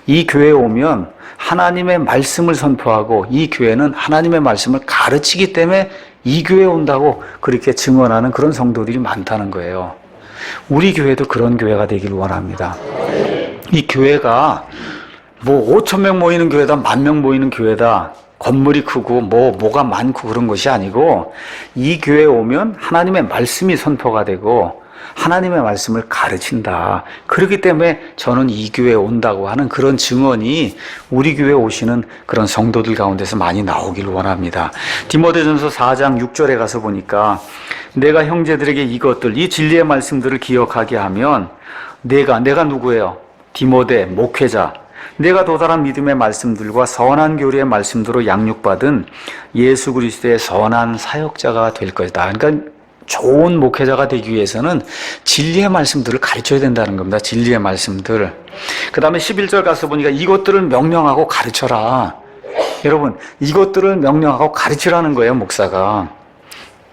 Speaker 1: 이 교회에 오면 하나님의 말씀을 선포하고 이 교회는 하나님의 말씀을 가르치기 때문에 이 교회에 온다고 그렇게 증언하는 그런 성도들이 많다는 거예요. 우리 교회도 그런 교회가 되기를 원합니다. 이 교회가 뭐 5천 명 모이는 교회다, 10,000명 모이는 교회다, 건물이 크고 뭐가 많고 그런 것이 아니고, 이 교회에 오면 하나님의 말씀이 선포가 되고 하나님의 말씀을 가르친다. 그렇기 때문에 저는 이 교회에 온다고 하는 그런 증언이 우리 교회에 오시는 그런 성도들 가운데서 많이 나오길 원합니다. 디모데전서 4장 6절에 가서 보니까, 내가 형제들에게 이것들, 이 진리의 말씀들을 기억하게 하면, 내가 누구예요? 디모데 목회자, 내가 도달한 믿음의 말씀들과 선한 교리의 말씀들로 양육받은 예수 그리스도의 선한 사역자가 될 것이다. 그러니까 좋은 목회자가 되기 위해서는 진리의 말씀들을 가르쳐야 된다는 겁니다. 진리의 말씀들. 그 다음에 11절 가서 보니까 이것들을 명령하고 가르쳐라. 여러분, 이것들을 명령하고 가르치라는 거예요, 목사가.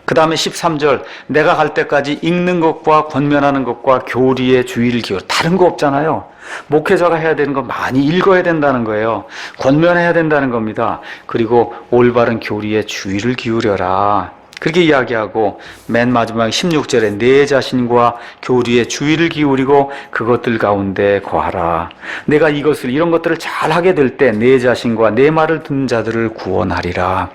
Speaker 1: 그 다음에 13절, 내가 갈 때까지 읽는 것과 권면하는 것과 교리에 주의를 기울여. 다른 거 없잖아요. 목회자가 해야 되는 거 많이 읽어야 된다는 거예요. 권면해야 된다는 겁니다. 그리고 올바른 교리에 주의를 기울여라. 그렇게 이야기하고, 맨 마지막 16절에 내 자신과 교리에 주의를 기울이고 그것들 가운데 거하라. 내가 이런 것들을 잘 하게 될 때 내 자신과 내 말을 듣는 자들을 구원하리라.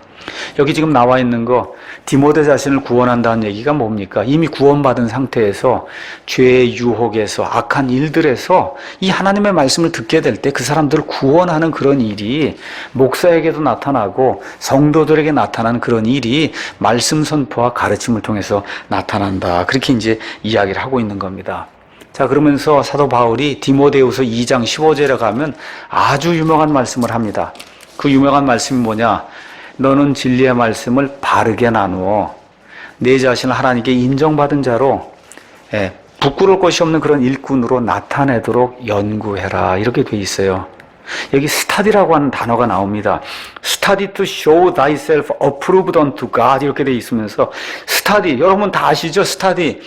Speaker 1: 여기 지금 나와 있는 거, 디모데 자신을 구원한다는 얘기가 뭡니까? 이미 구원받은 상태에서 죄의 유혹에서 악한 일들에서 이 하나님의 말씀을 듣게 될 때 그 사람들을 구원하는 그런 일이 목사에게도 나타나고 성도들에게 나타나는 그런 일이 말씀 선포와 가르침을 통해서 나타난다. 그렇게 이제 이야기를 하고 있는 겁니다. 자, 그러면서 사도 바울이 디모데후서 2장 15절에 가면 아주 유명한 말씀을 합니다. 그 유명한 말씀이 뭐냐? 너는 진리의 말씀을 바르게 나누어 내 자신을 하나님께 인정받은 자로, 부끄러울 것이 없는 그런 일꾼으로 나타내도록 연구해라. 이렇게 돼 있어요. 여기 study라고 하는 단어가 나옵니다. study to show thyself approved unto God, 이렇게 돼 있으면서, study, 여러분 다 아시죠? study.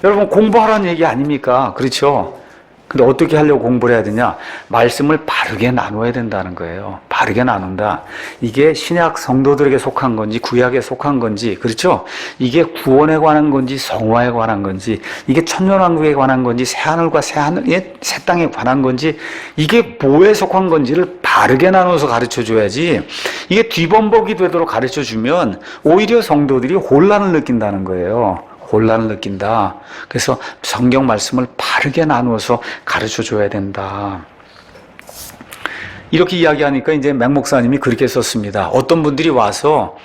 Speaker 1: 여러분 공부하라는 얘기 아닙니까? 그렇죠? 근데 어떻게 하려고 공부를 해야 되냐? 말씀을 바르게 나눠야 된다는 거예요. 바르게 나눈다. 이게 신약 성도들에게 속한 건지 구약에 속한 건지, 그렇죠? 이게 구원에 관한 건지 성화에 관한 건지, 이게 천년왕국에 관한 건지 새하늘과 새 땅에 관한 건지, 이게 뭐에 속한 건지를 바르게 나눠서 가르쳐줘야지, 이게 뒤범벅이 되도록 가르쳐주면 오히려 성도들이 혼란을 느낀다는 거예요. 혼란을 느낀다. 그래서 성경 말씀을 바르게 나누어서 가르쳐 줘야 된다. 이렇게 이야기하니까 이제 맹 목사님이 그렇게 썼습니다. 어떤 분들이 와서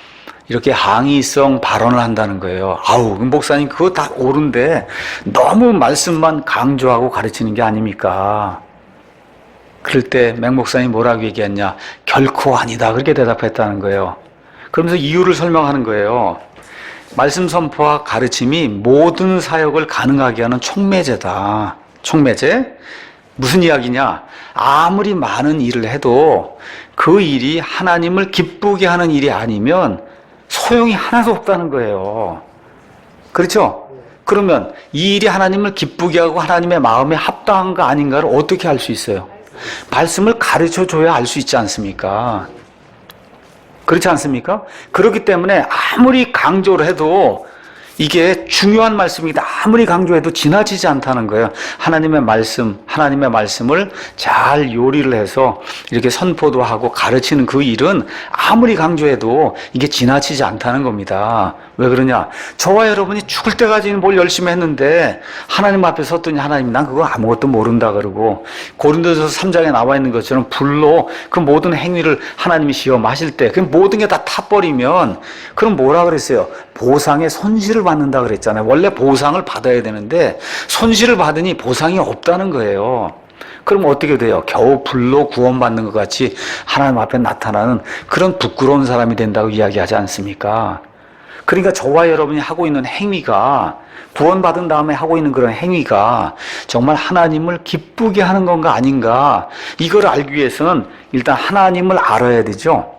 Speaker 1: 이렇게 항의성 발언을 한다는 거예요. 아우, 목사님 그거 다 옳은데 너무 말씀만 강조하고 가르치는 게 아닙니까? 그럴 때 맹 목사님이 뭐라고 얘기했냐? 결코 아니다. 그렇게 대답했다는 거예요. 그러면서 이유를 설명하는 거예요. 말씀 선포와 가르침이 모든 사역을 가능하게 하는 촉매제다. 촉매제? 무슨 이야기냐? 아무리 많은 일을 해도 그 일이 하나님을 기쁘게 하는 일이 아니면 소용이 하나도 없다는 거예요. 그렇죠? 그러면 이 일이 하나님을 기쁘게 하고 하나님의 마음에 합당한가 아닌가를 어떻게 알 수 있어요? 말씀을 가르쳐 줘야 알 수 있지 않습니까? 그렇지 않습니까? 그렇기 때문에 아무리 강조를 해도 이게 중요한 말씀이다. 아무리 강조해도 지나치지 않다는 거예요. 하나님의 말씀을 잘 요리를 해서 이렇게 선포도 하고 가르치는 그 일은 아무리 강조해도 이게 지나치지 않다는 겁니다. 왜 그러냐? 저와 여러분이 죽을 때까지는 뭘 열심히 했는데 하나님 앞에 섰더니 하나님 난 그거 아무것도 모른다 그러고 고린도전서 3장에 나와 있는 것처럼 불로 그 모든 행위를 하나님이 시험하실 때 그 모든 게 다 타버리면 그럼 뭐라 그랬어요? 보상의 손실을 받는다 그랬잖아요. 원래 보상을 받아야 되는데 손실을 받으니 보상이 없다는 거예요. 그럼 어떻게 돼요? 겨우 불로 구원받는 것 같이 하나님 앞에 나타나는 그런 부끄러운 사람이 된다고 이야기하지 않습니까? 그러니까 저와 여러분이 하고 있는 행위가 구원받은 다음에 하고 있는 그런 행위가 정말 하나님을 기쁘게 하는 건가 아닌가, 이걸 알기 위해서는 일단 하나님을 알아야 되죠.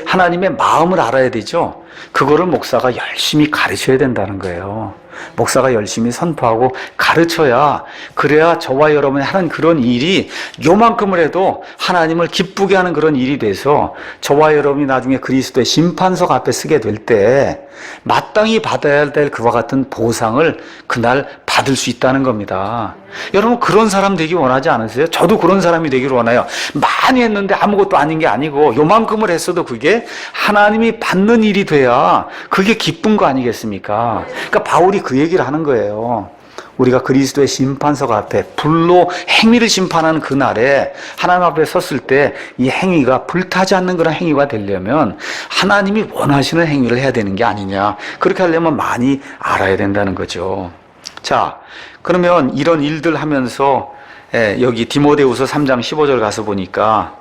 Speaker 1: 하나님의 마음을 알아야 되죠. 그거를 목사가 열심히 가르쳐야 된다는 거예요. 목사가 열심히 선포하고 가르쳐야, 그래야 저와 여러분이 하는 그런 일이 요만큼을 해도 하나님을 기쁘게 하는 그런 일이 돼서 저와 여러분이 나중에 그리스도의 심판석 앞에 서게 될 때 마땅히 받아야 될 그와 같은 보상을 그날 받을 수 있다는 겁니다. 여러분 그런 사람 되기 원하지 않으세요? 저도 그런 사람이 되기를 원해요. 많이 했는데 아무것도 아닌 게 아니고 요만큼을 했어도 그게 하나님이 받는 일이 돼야 그게 기쁜 거 아니겠습니까? 그러니까 바울이 그 얘기를 하는 거예요. 우리가 그리스도의 심판석 앞에 불로 행위를 심판하는 그날에 하나님 앞에 섰을 때 이 행위가 불타지 않는 그런 행위가 되려면 하나님이 원하시는 행위를 해야 되는 게 아니냐. 그렇게 하려면 많이 알아야 된다는 거죠. 자, 그러면 이런 일들 하면서 여기 디모데후서 3장 15절 가서 보니까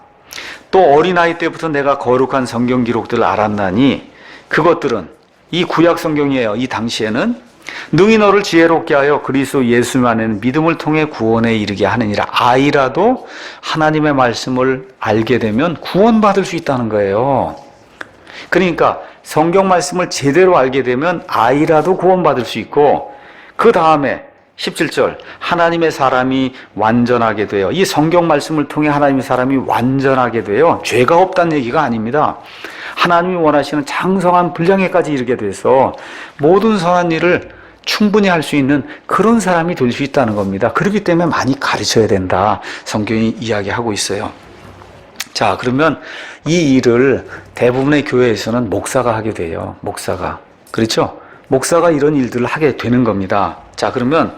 Speaker 1: 또 어린아이 때부터 내가 거룩한 성경 기록들을 알았나니 그것들은 이 구약 성경이에요. 이 당시에는 능히 너를 지혜롭게 하여 그리스도 예수 안에는 믿음을 통해 구원에 이르게 하느니라. 아이라도 하나님의 말씀을 알게 되면 구원받을 수 있다는 거예요. 그러니까 성경 말씀을 제대로 알게 되면 아이라도 구원받을 수 있고, 그 다음에 17절 하나님의 사람이 완전하게 되어, 이 성경 말씀을 통해 하나님의 사람이 완전하게 되어 죄가 없다는 얘기가 아닙니다. 하나님이 원하시는 장성한 분량에까지 이르게 돼서 모든 선한 일을 충분히 할 수 있는 그런 사람이 될 수 있다는 겁니다. 그렇기 때문에 많이 가르쳐야 된다, 성경이 이야기하고 있어요. 자, 그러면 이 일을 대부분의 교회에서는 목사가 하게 돼요. 목사가. 그렇죠? 목사가 이런 일들을 하게 되는 겁니다. 자, 그러면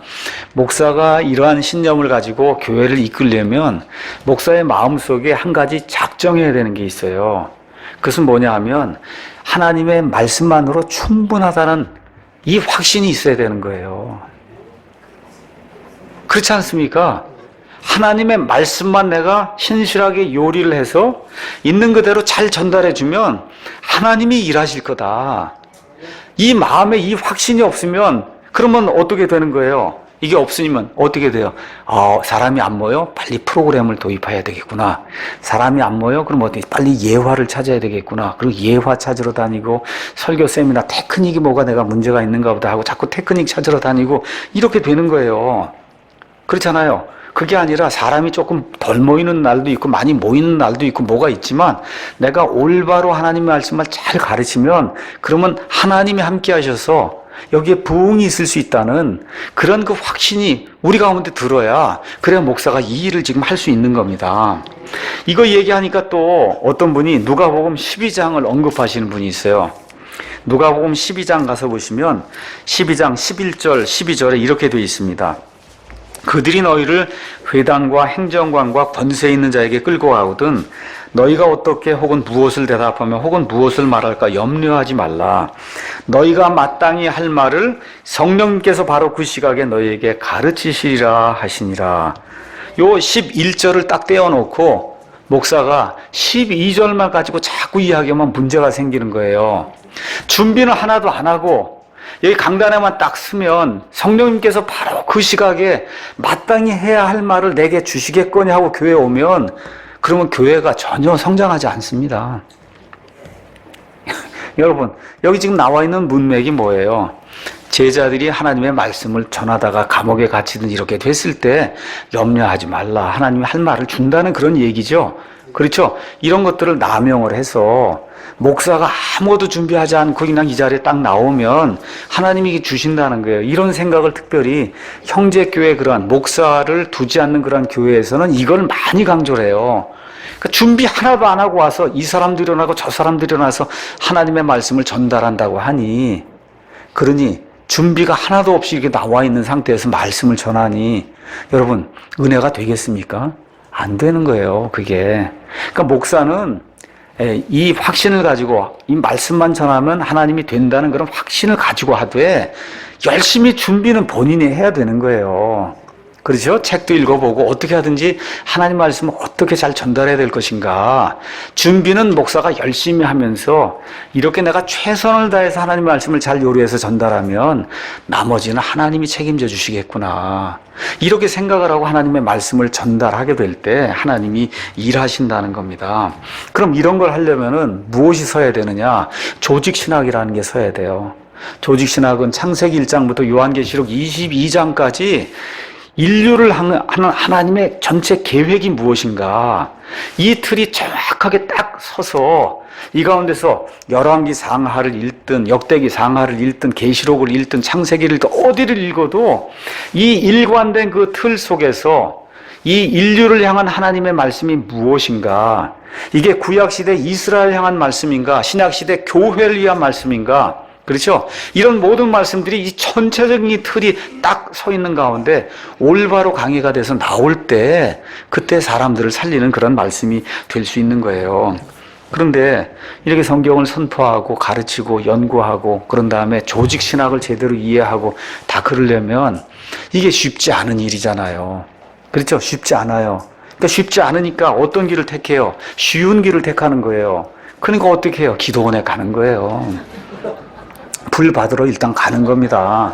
Speaker 1: 목사가 이러한 신념을 가지고 교회를 이끌려면 목사의 마음속에 한 가지 작정해야 되는 게 있어요. 그것은 뭐냐 하면 하나님의 말씀만으로 충분하다는 이 확신이 있어야 되는 거예요. 그렇지 않습니까? 하나님의 말씀만 내가 신실하게 요리를 해서 있는 그대로 잘 전달해주면 하나님이 일하실 거다. 이 마음에 이 확신이 없으면 그러면 어떻게 되는 거예요? 이게 없으면 어떻게 돼요? 사람이 안 모여? 빨리 프로그램을 도입해야 되겠구나. 사람이 안 모여? 그럼 어떻게 빨리 예화를 찾아야 되겠구나. 그리고 예화 찾으러 다니고 설교 세미나 테크닉이 뭐가 내가 문제가 있는가 보다 하고 자꾸 테크닉 찾으러 다니고 이렇게 되는 거예요. 그렇잖아요. 그게 아니라 사람이 조금 덜 모이는 날도 있고 많이 모이는 날도 있고 뭐가 있지만 내가 올바로 하나님의 말씀을 잘 가르치면 그러면 하나님이 함께 하셔서 여기에 부흥이 있을 수 있다는 그런 그 확신이 우리 가운데 들어야, 그래야 목사가 이 일을 지금 할 수 있는 겁니다. 이거 얘기하니까 또 어떤 분이 누가복음 12장을 언급하시는 분이 있어요. 누가복음 12장 가서 보시면 12장 11절 12절에 이렇게 되어 있습니다. 그들이 너희를 회당과 행정관과 권세 있는 자에게 끌고 가거든 너희가 어떻게 혹은 무엇을 대답하며 혹은 무엇을 말할까 염려하지 말라. 너희가 마땅히 할 말을 성령님께서 바로 그 시각에 너희에게 가르치시리라 하시니라. 요 11절을 딱 떼어놓고 목사가 12절만 가지고 자꾸 이야기하면 문제가 생기는 거예요. 준비는 하나도 안 하고 여기 강단에만 딱 쓰면 성령님께서 바로 그 시각에 마땅히 해야 할 말을 내게 주시겠거니 하고 교회에 오면 그러면 교회가 전혀 성장하지 않습니다. 여러분, 여기 지금 나와 있는 문맥이 뭐예요? 제자들이 하나님의 말씀을 전하다가 감옥에 갇히든 이렇게 됐을 때 염려하지 말라. 하나님이 할 말을 준다는 그런 얘기죠. 그렇죠? 이런 것들을 남용을 해서 목사가 아무것도 준비하지 않고 그냥 이 자리에 딱 나오면 하나님이 주신다는 거예요. 이런 생각을 특별히 형제교회 그러한 목사를 두지 않는 그러한 교회에서는 이걸 많이 강조를 해요. 그러니까 준비 하나도 안 하고 와서 이 사람도 일어나고 저 사람도 일어나서 하나님의 말씀을 전달한다고 하니, 그러니 준비가 하나도 없이 이렇게 나와 있는 상태에서 말씀을 전하니 여러분 은혜가 되겠습니까? 안 되는 거예요, 그게. 그러니까 목사는 이 확신을 가지고 이 말씀만 전하면 하나님이 된다는 그런 확신을 가지고 하되 열심히 준비는 본인이 해야 되는 거예요. 그렇죠? 책도 읽어보고 어떻게 하든지 하나님 말씀을 어떻게 잘 전달해야 될 것인가. 준비는 목사가 열심히 하면서 이렇게 내가 최선을 다해서 하나님 말씀을 잘 요리해서 전달하면 나머지는 하나님이 책임져 주시겠구나. 이렇게 생각을 하고 하나님의 말씀을 전달하게 될 때 하나님이 일하신다는 겁니다. 그럼 이런 걸 하려면은 무엇이 서야 되느냐? 조직신학이라는 게 서야 돼요. 조직신학은 창세기 1장부터 요한계시록 22장까지 인류를 하는 하나님의 전체 계획이 무엇인가, 이 틀이 정확하게 딱 서서 이 가운데서 열왕기 상하를 읽든 역대기 상하를 읽든 계시록을 읽든 창세기를 읽든 어디를 읽어도 이 일관된 그 틀 속에서 이 인류를 향한 하나님의 말씀이 무엇인가, 이게 구약시대 이스라엘 향한 말씀인가, 신약시대 교회를 위한 말씀인가, 그렇죠? 이런 모든 말씀들이 이 전체적인 이 틀이 딱 서 있는 가운데 올바로 강의가 돼서 나올 때 그때 사람들을 살리는 그런 말씀이 될 수 있는 거예요. 그런데 이렇게 성경을 선포하고 가르치고 연구하고 그런 다음에 조직신학을 제대로 이해하고 다 그러려면 이게 쉽지 않은 일이잖아요. 그렇죠? 쉽지 않아요. 그러니까 쉽지 않으니까 어떤 길을 택해요? 쉬운 길을 택하는 거예요. 그러니까 어떻게 해요? 기도원에 가는 거예요. 불 받으러 일단 가는 겁니다.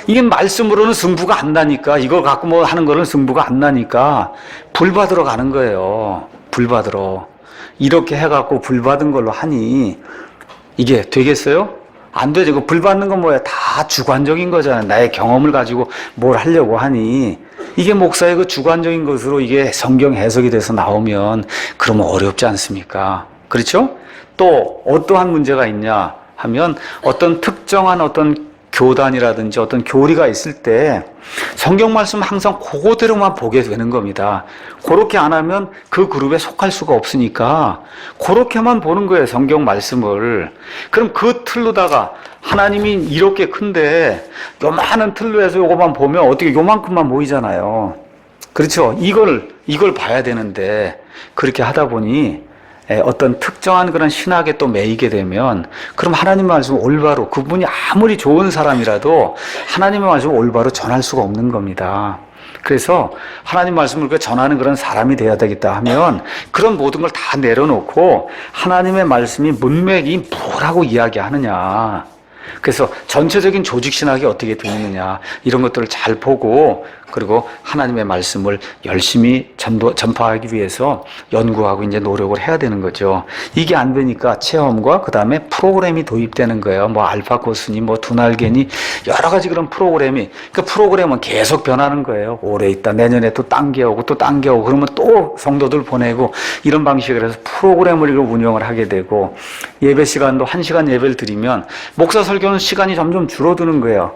Speaker 1: 이게 말씀으로는 승부가 안 나니까, 이거 갖고 뭐 하는 거는 승부가 안 나니까 불 받으러 가는 거예요. 불 받으러. 이렇게 해갖고 불 받은 걸로 하니 이게 되겠어요? 안 되죠. 그 불 받는 건 뭐야? 다 주관적인 거잖아요. 나의 경험을 가지고 뭘 하려고 하니 이게 목사의 그 주관적인 것으로 이게 성경 해석이 돼서 나오면 그러면 어렵지 않습니까? 그렇죠? 또 어떠한 문제가 있냐 하면 어떤 특정한 어떤 교단이라든지 어떤 교리가 있을 때 성경 말씀 항상 그거대로만 보게 되는 겁니다. 그렇게 안 하면 그 그룹에 속할 수가 없으니까 그렇게만 보는 거예요, 성경 말씀을. 그럼 그 틀로다가 하나님이 이렇게 큰데 요만한 틀로 해서 요거만 보면 어떻게 요만큼만 보이잖아요. 그렇죠? 이걸 봐야 되는데 그렇게 하다 보니 어떤 특정한 그런 신학에 또 매이게 되면 그럼 하나님 말씀을 올바로, 그분이 아무리 좋은 사람이라도 하나님의 말씀을 올바로 전할 수가 없는 겁니다. 그래서 하나님 말씀을 전하는 그런 사람이 되어야 되겠다 하면 그런 모든 걸 다 내려놓고 하나님의 말씀이 문맥이 뭐라고 이야기하느냐, 그래서 전체적인 조직신학이 어떻게 되느냐 이런 것들을 잘 보고 그리고 하나님의 말씀을 열심히 전파하기 위해서 연구하고 이제 노력을 해야 되는 거죠. 이게 안 되니까 체험과 그 다음에 프로그램이 도입되는 거예요. 뭐 알파 코스니 뭐 두날개니 여러 가지 그런 프로그램이, 그 프로그램은 계속 변하는 거예요. 올해 있다 내년에 또 당겨오고 또 당겨오고 그러면 또 성도들 보내고 이런 방식으로 해서 프로그램을 운영을 하게 되고, 예배 시간도 1시간 예배를 드리면 목사 설교는 시간이 점점 줄어드는 거예요.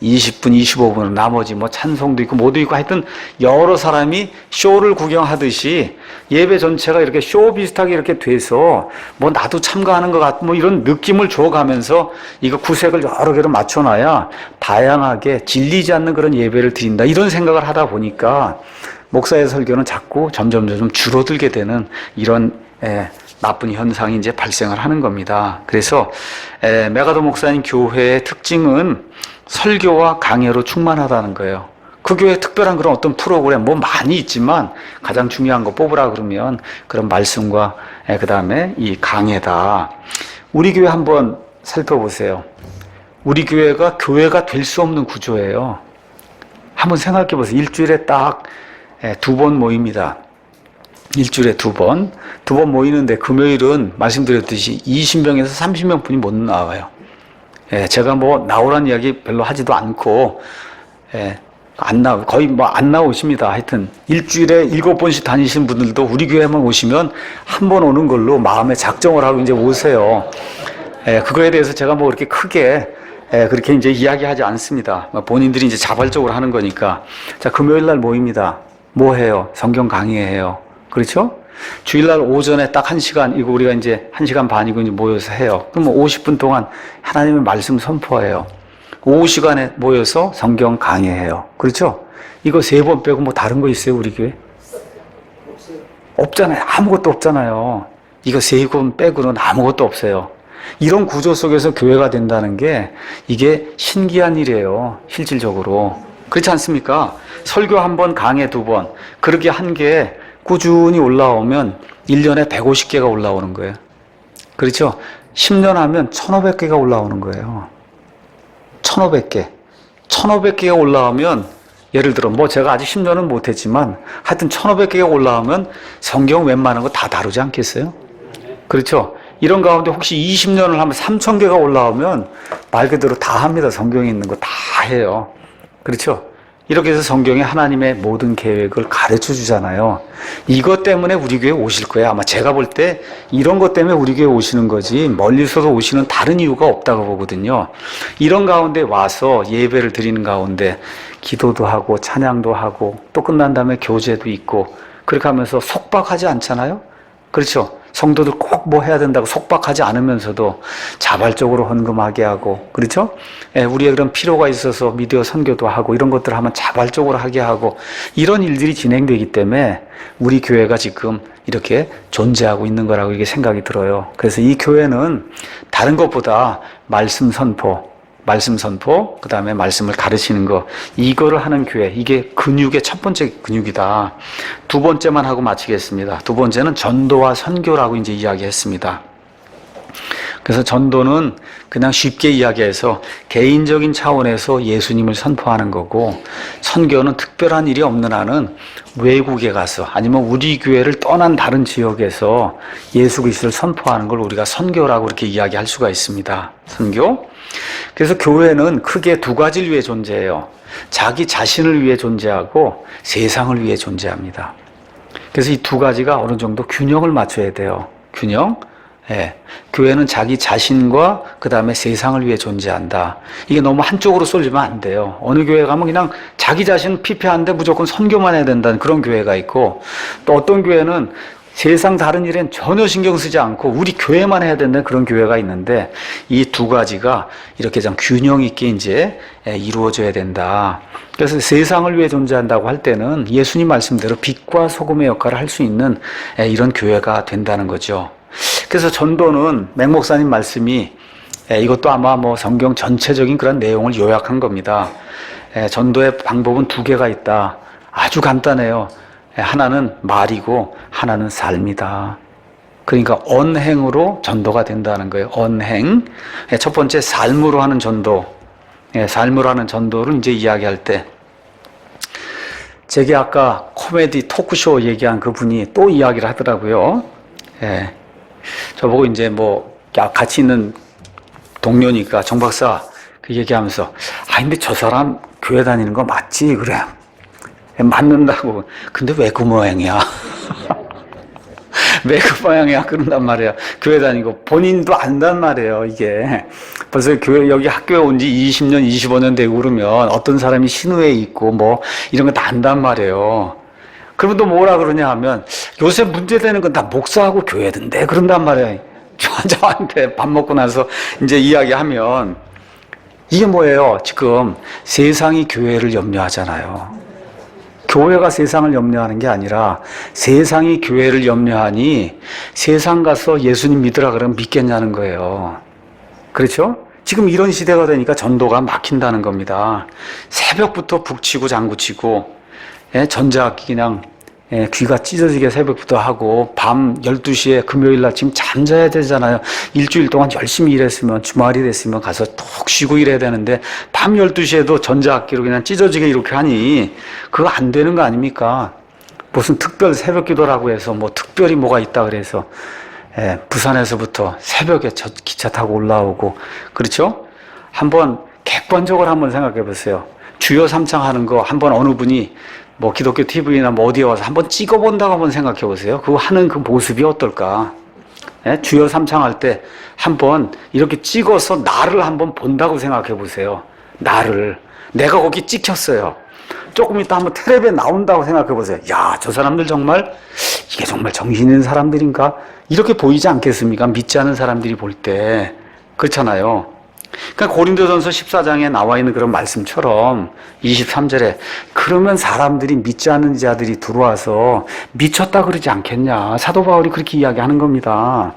Speaker 1: 20분, 25분, 나머지 뭐 찬송도 있고 뭐도 있고 하여튼 여러 사람이 쇼를 구경하듯이 예배 전체가 이렇게 쇼 비슷하게 이렇게 돼서 뭐 나도 참가하는 것 같은 뭐 이런 느낌을 줘가면서 이거 구색을 여러 개로 맞춰놔야 다양하게 질리지 않는 그런 예배를 드린다 이런 생각을 하다 보니까 목사의 설교는 자꾸 점점 줄어들게 되는 이런 나쁜 현상이 이제 발생을 하는 겁니다. 그래서 메가더 목사님 교회의 특징은 설교와 강해로 충만하다는 거예요. 그 교회에 특별한 그런 어떤 프로그램 뭐 많이 있지만 가장 중요한 거 뽑으라 그러면 그런 말씀과 그 다음에 이 강해다. 우리 교회 한번 살펴보세요. 우리 교회가 될 수 없는 구조예요. 한번 생각해 보세요. 일주일에 딱 2번 모입니다. 일주일에 2번 모이는데 금요일은 말씀드렸듯이 20명에서 30명 분이 못 나와요. 제가 뭐 나오라는 이야기 별로 하지도 않고 거의 뭐 안 나오십니다. 하여튼 일주일에 7번씩 다니신 분들도 우리 교회만 오시면 한 번 오는 걸로 마음에 작정을 하고 이제 오세요. 그거에 대해서 제가 뭐 그렇게 크게 그렇게 이제 이야기하지 않습니다. 본인들이 이제 자발적으로 하는 거니까. 자, 금요일 날 모입니다. 뭐 해요? 성경 강의해요. 그렇죠? 주일날 오전에 딱 1시간, 이거 우리가 이제 1시간 반이고 이제 모여서 해요. 그럼 50분 동안 하나님의 말씀 선포해요. 오후 시간에 모여서 성경 강의해요. 그렇죠? 이거 3번 빼고 뭐 다른 거 있어요, 우리 교회? 없잖아요. 아무것도 없잖아요. 이거 3번 빼고는 아무것도 없어요. 이런 구조 속에서 교회가 된다는 게 이게 신기한 일이에요. 실질적으로. 그렇지 않습니까? 설교 1번, 강의 2번. 그렇게 한 게 꾸준히 올라오면 1년에 150개가 올라오는 거예요. 그렇죠? 10년 하면 1500개가 올라오는 거예요. 1500개. 1500개가 올라오면 예를 들어 뭐 제가 아직 10년은 못했지만 하여튼 1500개가 올라오면 성경 웬만한 거 다 다루지 않겠어요? 그렇죠? 이런 가운데 혹시 20년을 하면 3000개가 올라오면 말 그대로 다 합니다. 성경에 있는 거 다 해요. 그렇죠? 이렇게 해서 성경에 하나님의 모든 계획을 가르쳐 주잖아요. 이것 때문에 우리 교회 오실 거예요. 아마 제가 볼 때 이런 것 때문에 우리 교회 오시는 거지 멀리서도 오시는 다른 이유가 없다고 보거든요. 이런 가운데 와서 예배를 드리는 가운데 기도도 하고 찬양도 하고 또 끝난 다음에 교제도 있고 그렇게 하면서 속박하지 않잖아요. 그렇죠? 성도들 꼭 뭐 해야 된다고 속박하지 않으면서도 자발적으로 헌금하게 하고, 그렇죠? 우리의 그런 필요가 있어서 미디어 선교도 하고 이런 것들을 하면 자발적으로 하게 하고 이런 일들이 진행되기 때문에 우리 교회가 지금 이렇게 존재하고 있는 거라고 이게 생각이 들어요. 그래서 이 교회는 다른 것보다 말씀 선포, 그 다음에 말씀을 가르치는 거, 이거를 하는 교회, 이게 근육의 첫 번째 근육이다. 2번째만 하고 마치겠습니다. 2번째는 전도와 선교라고 이제 이야기했습니다. 그래서 전도는 그냥 쉽게 이야기해서 개인적인 차원에서 예수님을 선포하는 거고, 선교는 특별한 일이 없는 한은 외국에 가서 아니면 우리 교회를 떠난 다른 지역에서 예수 그리스도를 선포하는 걸 우리가 선교라고 이렇게 이야기할 수가 있습니다. 선교. 그래서 교회는 크게 2가지를 위해 존재해요. 자기 자신을 위해 존재하고 세상을 위해 존재합니다. 그래서 이 2가지가 어느 정도 균형을 맞춰야 돼요. 균형. 교회는 자기 자신과 그 다음에 세상을 위해 존재한다. 이게 너무 한쪽으로 쏠리면 안 돼요. 어느 교회 가면 그냥 자기 자신 피폐한데 무조건 선교만 해야 된다는 그런 교회가 있고, 또 어떤 교회는 세상 다른 일엔 전혀 신경 쓰지 않고 우리 교회만 해야 된다는 그런 교회가 있는데, 이 2가지가 이렇게 좀 균형 있게 이제 이루어져야 된다. 그래서 세상을 위해 존재한다고 할 때는 예수님 말씀대로 빛과 소금의 역할을 할 수 있는 이런 교회가 된다는 거죠. 그래서 전도는 맹 목사님 말씀이 이것도 아마 뭐 성경 전체적인 그런 내용을 요약한 겁니다. 전도의 방법은 2개가 있다. 아주 간단해요. 하나는 말이고 하나는 삶이다. 그러니까 언행으로 전도가 된다는 거예요. 언행. 첫 번째 삶으로 하는 전도. 삶으로 하는 전도를 이제 이야기할 때, 제게 아까 코미디 토크쇼 얘기한 그분이 또 이야기를 하더라고요. 저보고 이제 뭐 같이 있는 동료니까 정 박사 그 얘기하면서, 근데 저 사람 교회 다니는 거 맞지? 그래. 맞는다고. 근데 왜 그 모양이야? 왜 그 모양이야? 그런단 말이야. 교회 다니고 본인도 안단 말이에요. 이게 벌써 교회, 여기 학교에 온 지 20년, 25년 되고 그러면 어떤 사람이 신우에 있고 뭐 이런 거 다 안단 말이에요. 그러면 또 뭐라 그러냐 하면, 요새 문제되는 건 다 목사하고 교회던데 그런단 말이에요. 저한테 밥 먹고 나서 이제 이야기하면, 이게 뭐예요? 지금 세상이 교회를 염려하잖아요. 교회가 세상을 염려하는 게 아니라 세상이 교회를 염려하니 세상 가서 예수님 믿으라 그러면 믿겠냐는 거예요. 그렇죠? 지금 이런 시대가 되니까 전도가 막힌다는 겁니다. 새벽부터 북치고 장구치고, 전자악기 그냥 귀가 찢어지게 새벽부터 하고, 밤 12시에 금요일날 지금 잠자야 되잖아요. 일주일 동안 열심히 일했으면, 주말이 됐으면 가서 톡 쉬고 일해야 되는데 밤 12시에도 전자악기로 그냥 찢어지게 이렇게 하니 그거 안 되는 거 아닙니까? 무슨 특별 새벽 기도라고 해서 뭐 특별히 뭐가 있다 그래서 부산에서부터 새벽에 기차 타고 올라오고, 그렇죠? 한번 객관적으로 한번 생각해 보세요. 주여 삼창 하는 거 한번 어느 분이 뭐 기독교 TV나 뭐 어디에 와서 한번 찍어본다고 한번 생각해 보세요. 그거 하는 그 모습이 어떨까? 예? 주여 삼창할 때 한번 이렇게 찍어서 나를 한번 본다고 생각해 보세요. 나를. 내가 거기 찍혔어요. 조금 이따 한번 텔레비에 나온다고 생각해 보세요. 야, 저 사람들 정말, 이게 정말 정신 있는 사람들인가? 이렇게 보이지 않겠습니까? 믿지 않은 사람들이 볼 때. 그렇잖아요. 그러니까 고린도전서 14장에 나와 있는 그런 말씀처럼 23절에 그러면 사람들이 믿지 않는 자들이 들어와서 미쳤다 그러지 않겠냐. 사도 바울이 그렇게 이야기하는 겁니다.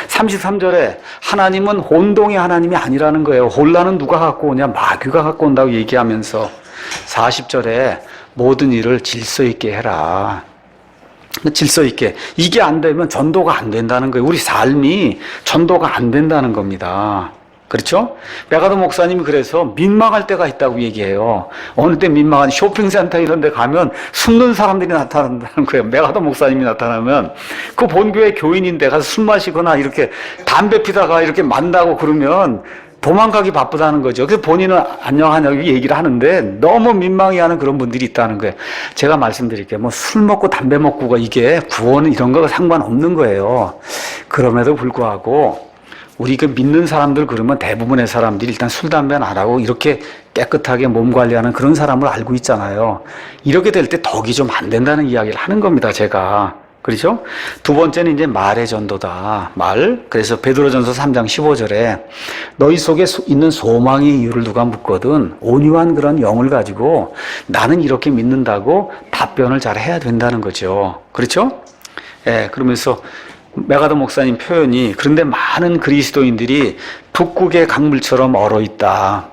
Speaker 1: 33절에 하나님은 혼동의 하나님이 아니라는 거예요. 혼란은 누가 갖고 오냐? 마귀가 갖고 온다고 얘기하면서 40절에 모든 일을 질서 있게 해라. 질서 있게. 이게 안 되면 전도가 안 된다는 거예요. 우리 삶이 전도가 안 된다는 겁니다. 그렇죠? 메가더 목사님이 그래서 민망할 때가 있다고 얘기해요. 어느 때 민망한 쇼핑센터 이런 데 가면 숨는 사람들이 나타난다는 거예요. 메가더 목사님이 나타나면 그 본교회 교인인데 가서 술 마시거나 이렇게 담배 피다가 이렇게 만나고 그러면 도망가기 바쁘다는 거죠. 그래서 본인은 안녕하냐고 얘기를 하는데 너무 민망해하는 그런 분들이 있다는 거예요. 제가 말씀드릴게요. 뭐 술 먹고 담배 먹고가 이게 구원은 이런 거가 상관없는 거예요. 그럼에도 불구하고 우리 그 믿는 사람들 그러면 대부분의 사람들이 일단 술, 담배는 안 하고 이렇게 깨끗하게 몸 관리하는 그런 사람을 알고 있잖아요. 이렇게 될 때 덕이 좀 안 된다는 이야기를 하는 겁니다, 제가. 그렇죠? 두 번째는 이제 말의 전도다. 말. 그래서 베드로전서 3장 15절에 너희 속에 있는 소망의 이유를 누가 묻거든 온유한 그런 영을 가지고 나는 이렇게 믿는다고 답변을 잘 해야 된다는 거죠. 그렇죠? 예, 그러면서 메가더 목사님 표현이 그런데 많은 그리스도인들이 북극의 강물처럼 얼어있다.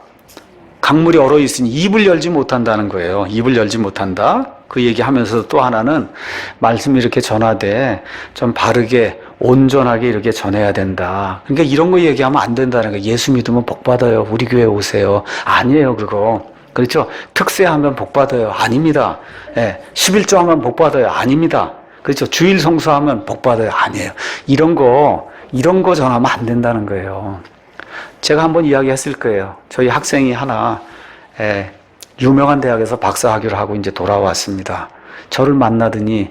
Speaker 1: 강물이 얼어있으니 입을 열지 못한다는 거예요. 입을 열지 못한다. 그 얘기하면서 또 하나는 말씀이 이렇게 전하되 좀 바르게 온전하게 이렇게 전해야 된다. 그러니까 이런 거 얘기하면 안 된다는 거예요. 예수 믿으면 복 받아요. 우리 교회 오세요. 아니에요, 그거. 그렇죠? 특세하면 복 받아요. 아닙니다. 예, 11조 하면 복 받아요. 아닙니다. 그렇죠. 주일 성수하면 복 받아요. 아니에요. 이런 거 전하면 안 된다는 거예요. 제가 한번 이야기했을 거예요. 저희 학생이 하나, 유명한 대학에서 박사학위를 하고 이제 돌아왔습니다. 저를 만나더니,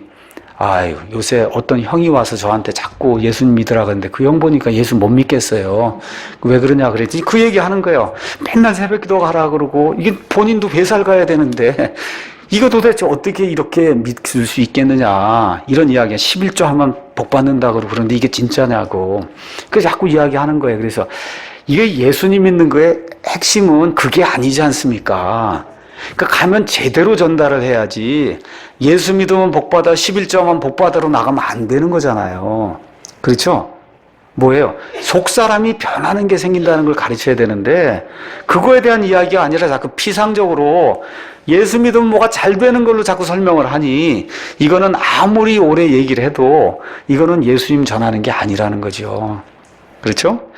Speaker 1: 아유, 요새 어떤 형이 와서 저한테 자꾸 예수님 믿으라 그러는데 그 형 보니까 예수 못 믿겠어요. 왜 그러냐 그랬더니 그 얘기 하는 거예요. 맨날 새벽 기도 가라 그러고, 이게 본인도 회사를 가야 되는데, 이거 도대체 어떻게 이렇게 믿을 수 있겠느냐. 이런 이야기야. 11조 하면 복 받는다고 그러는데 이게 진짜냐고. 그래서 자꾸 이야기하는 거예요. 그래서 이게 예수님 믿는 거의 핵심은 그게 아니지 않습니까? 그러니까 가면 제대로 전달을 해야지 예수 믿으면 복 받아 11조 하면 복 받아로 나가면 안 되는 거잖아요. 그렇죠? 뭐예요? 속사람이 변하는 게 생긴다는 걸 가르쳐야 되는데 그거에 대한 이야기가 아니라 자꾸 피상적으로 예수 믿으면 뭐가 잘 되는 걸로 자꾸 설명을 하니 이거는 아무리 오래 얘기를 해도 이거는 예수님 전하는 게 아니라는 거죠. 그렇죠?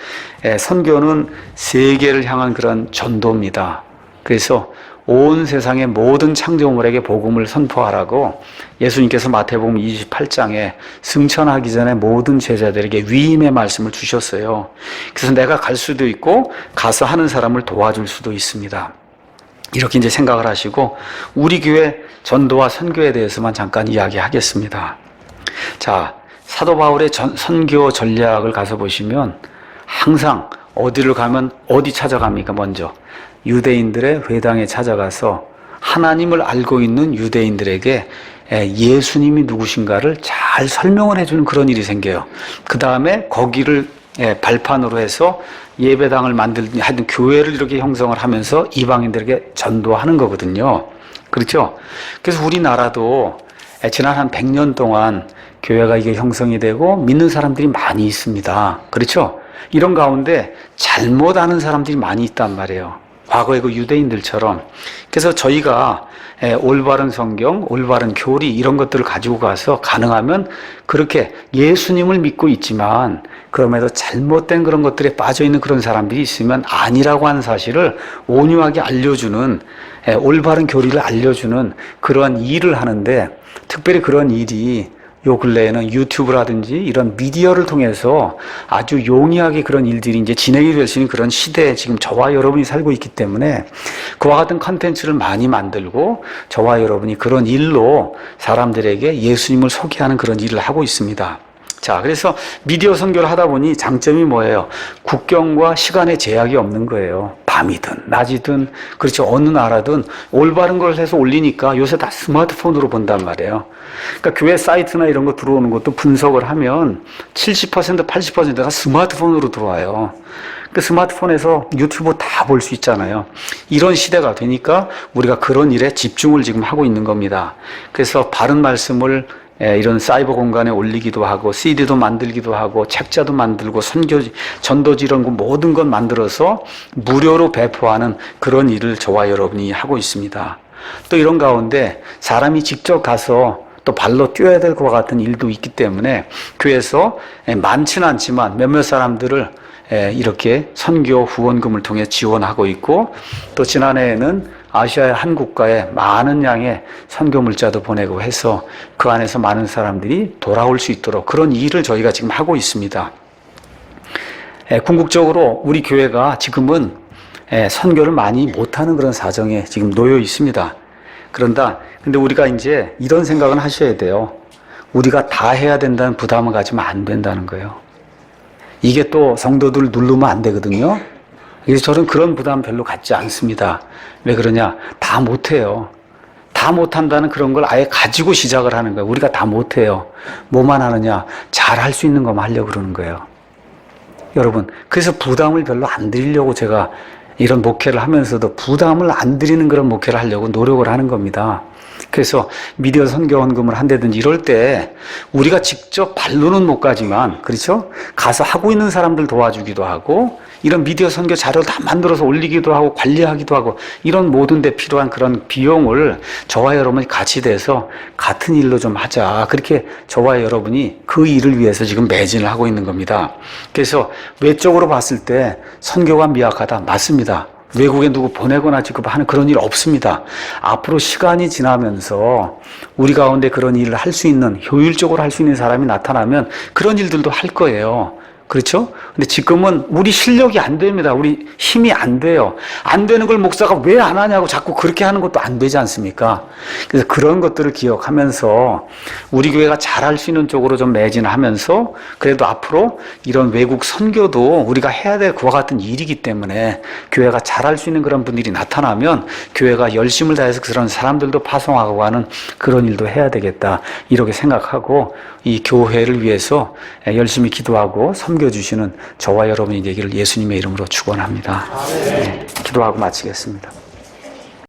Speaker 1: 선교는 세계를 향한 그런 전도입니다. 그래서 온 세상의 모든 창조물에게 복음을 선포하라고 예수님께서 마태복음 28장에 승천하기 전에 모든 제자들에게 위임의 말씀을 주셨어요. 그래서 내가 갈 수도 있고 가서 하는 사람을 도와줄 수도 있습니다. 이렇게 이제 생각을 하시고 우리 교회 전도와 선교에 대해서만 잠깐 이야기하겠습니다. 자, 사도 바울의 선교 전략을 가서 보시면 항상 어디를 가면 어디 찾아갑니까? 먼저 유대인들의 회당에 찾아가서 하나님을 알고 있는 유대인들에게 예수님이 누구신가를 잘 설명을 해주는 그런 일이 생겨요. 그 다음에 거기를 발판으로 해서 예배당을 만들든 하여튼 교회를 이렇게 형성을 하면서 이방인들에게 전도하는 거거든요. 그렇죠? 그래서 우리나라도 지난 한 100년 동안 교회가 이게 형성이 되고 믿는 사람들이 많이 있습니다. 그렇죠? 이런 가운데 잘못 아는 사람들이 많이 있단 말이에요. 과거의 그 유대인들처럼. 그래서 저희가 올바른 성경, 올바른 교리 이런 것들을 가지고 가서 가능하면 그렇게 예수님을 믿고 있지만 그럼에도 잘못된 그런 것들에 빠져있는 그런 사람들이 있으면 아니라고 하는 사실을 온유하게 알려주는 올바른 교리를 알려주는 그러한 일을 하는데 특별히 그런 일이 요 근래에는 유튜브라든지 이런 미디어를 통해서 아주 용이하게 그런 일들이 이제 진행이 될 수 있는 그런 시대에 지금 저와 여러분이 살고 있기 때문에 그와 같은 컨텐츠를 많이 만들고 저와 여러분이 그런 일로 사람들에게 예수님을 소개하는 그런 일을 하고 있습니다. 자, 그래서 미디어 선교를 하다 보니 장점이 뭐예요? 국경과 시간의 제약이 없는 거예요. 밤이든 낮이든 그렇죠. 어느 나라든 올바른 걸 해서 올리니까 요새 다 스마트폰으로 본단 말이에요. 그러니까 교회 사이트나 이런 거 들어오는 것도 분석을 하면 70% 80%가 스마트폰으로 들어와요. 그 스마트폰에서 유튜브 다 볼 수 있잖아요. 이런 시대가 되니까 우리가 그런 일에 집중을 지금 하고 있는 겁니다. 그래서 바른 말씀을 이런 사이버 공간에 올리기도 하고 CD도 만들기도 하고 책자도 만들고 선교지, 전도지 이런 거 모든 것 만들어서 무료로 배포하는 그런 일을 저와 여러분이 하고 있습니다. 또 이런 가운데 사람이 직접 가서 또 발로 뛰어야 될 것 같은 일도 있기 때문에 교회에서 많지는 않지만 몇몇 사람들을 이렇게 선교 후원금을 통해 지원하고 있고 또 지난해에는 아시아의 한 국가에 많은 양의 선교 물자도 보내고 해서 그 안에서 많은 사람들이 돌아올 수 있도록 그런 일을 저희가 지금 하고 있습니다. 궁극적으로 우리 교회가 지금은 선교를 많이 못하는 그런 사정에 지금 놓여 있습니다. 근데 우리가 이제 이런 생각은 하셔야 돼요. 우리가 다 해야 된다는 부담을 가지면 안 된다는 거예요. 이게 또 성도들 누르면 안 되거든요. 그래서 저는 그런 부담 별로 갖지 않습니다. 왜 그러냐? 다 못해요. 다 못한다는 그런 걸 아예 가지고 시작을 하는 거예요. 우리가 다 못해요. 뭐만 하느냐? 잘 할 수 있는 것만 하려고 그러는 거예요. 여러분, 그래서 부담을 별로 안 드리려고 제가 이런 목회를 하면서도 부담을 안 드리는 그런 목회를 하려고 노력을 하는 겁니다. 그래서 미디어 선교원금을 한다든지 이럴 때 우리가 직접 발로는 못 가지만 그렇죠? 가서 하고 있는 사람들 도와주기도 하고 이런 미디어 선교 자료를 다 만들어서 올리기도 하고 관리하기도 하고 이런 모든 데 필요한 그런 비용을 저와 여러분이 같이 돼서 같은 일로 좀 하자. 그렇게 저와 여러분이 그 일을 위해서 지금 매진을 하고 있는 겁니다. 그래서 외적으로 봤을 때 선교가 미약하다. 맞습니다. 외국에 누구 보내거나 지금 하는 그런 일 없습니다. 앞으로 시간이 지나면서 우리 가운데 그런 일을 할 수 있는, 효율적으로 할 수 있는 사람이 나타나면 그런 일들도 할 거예요. 그렇죠? 근데 지금은 우리 실력이 안 됩니다. 우리 힘이 안 돼요. 안 되는 걸 목사가 왜 안 하냐고 자꾸 그렇게 하는 것도 안 되지 않습니까? 그래서 그런 것들을 기억하면서 우리 교회가 잘할 수 있는 쪽으로 좀 매진하면서 그래도 앞으로 이런 외국 선교도 우리가 해야 될 그와 같은 일이기 때문에 교회가 잘할 수 있는 그런 분들이 나타나면 교회가 열심을 다해서 그런 사람들도 파송하고 하는 그런 일도 해야 되겠다. 이렇게 생각하고 이 교회를 위해서 열심히 기도하고 섬겨주시는 저와 여러분이 되기를 예수님의 이름으로 축원합니다. 네, 기도하고 마치겠습니다.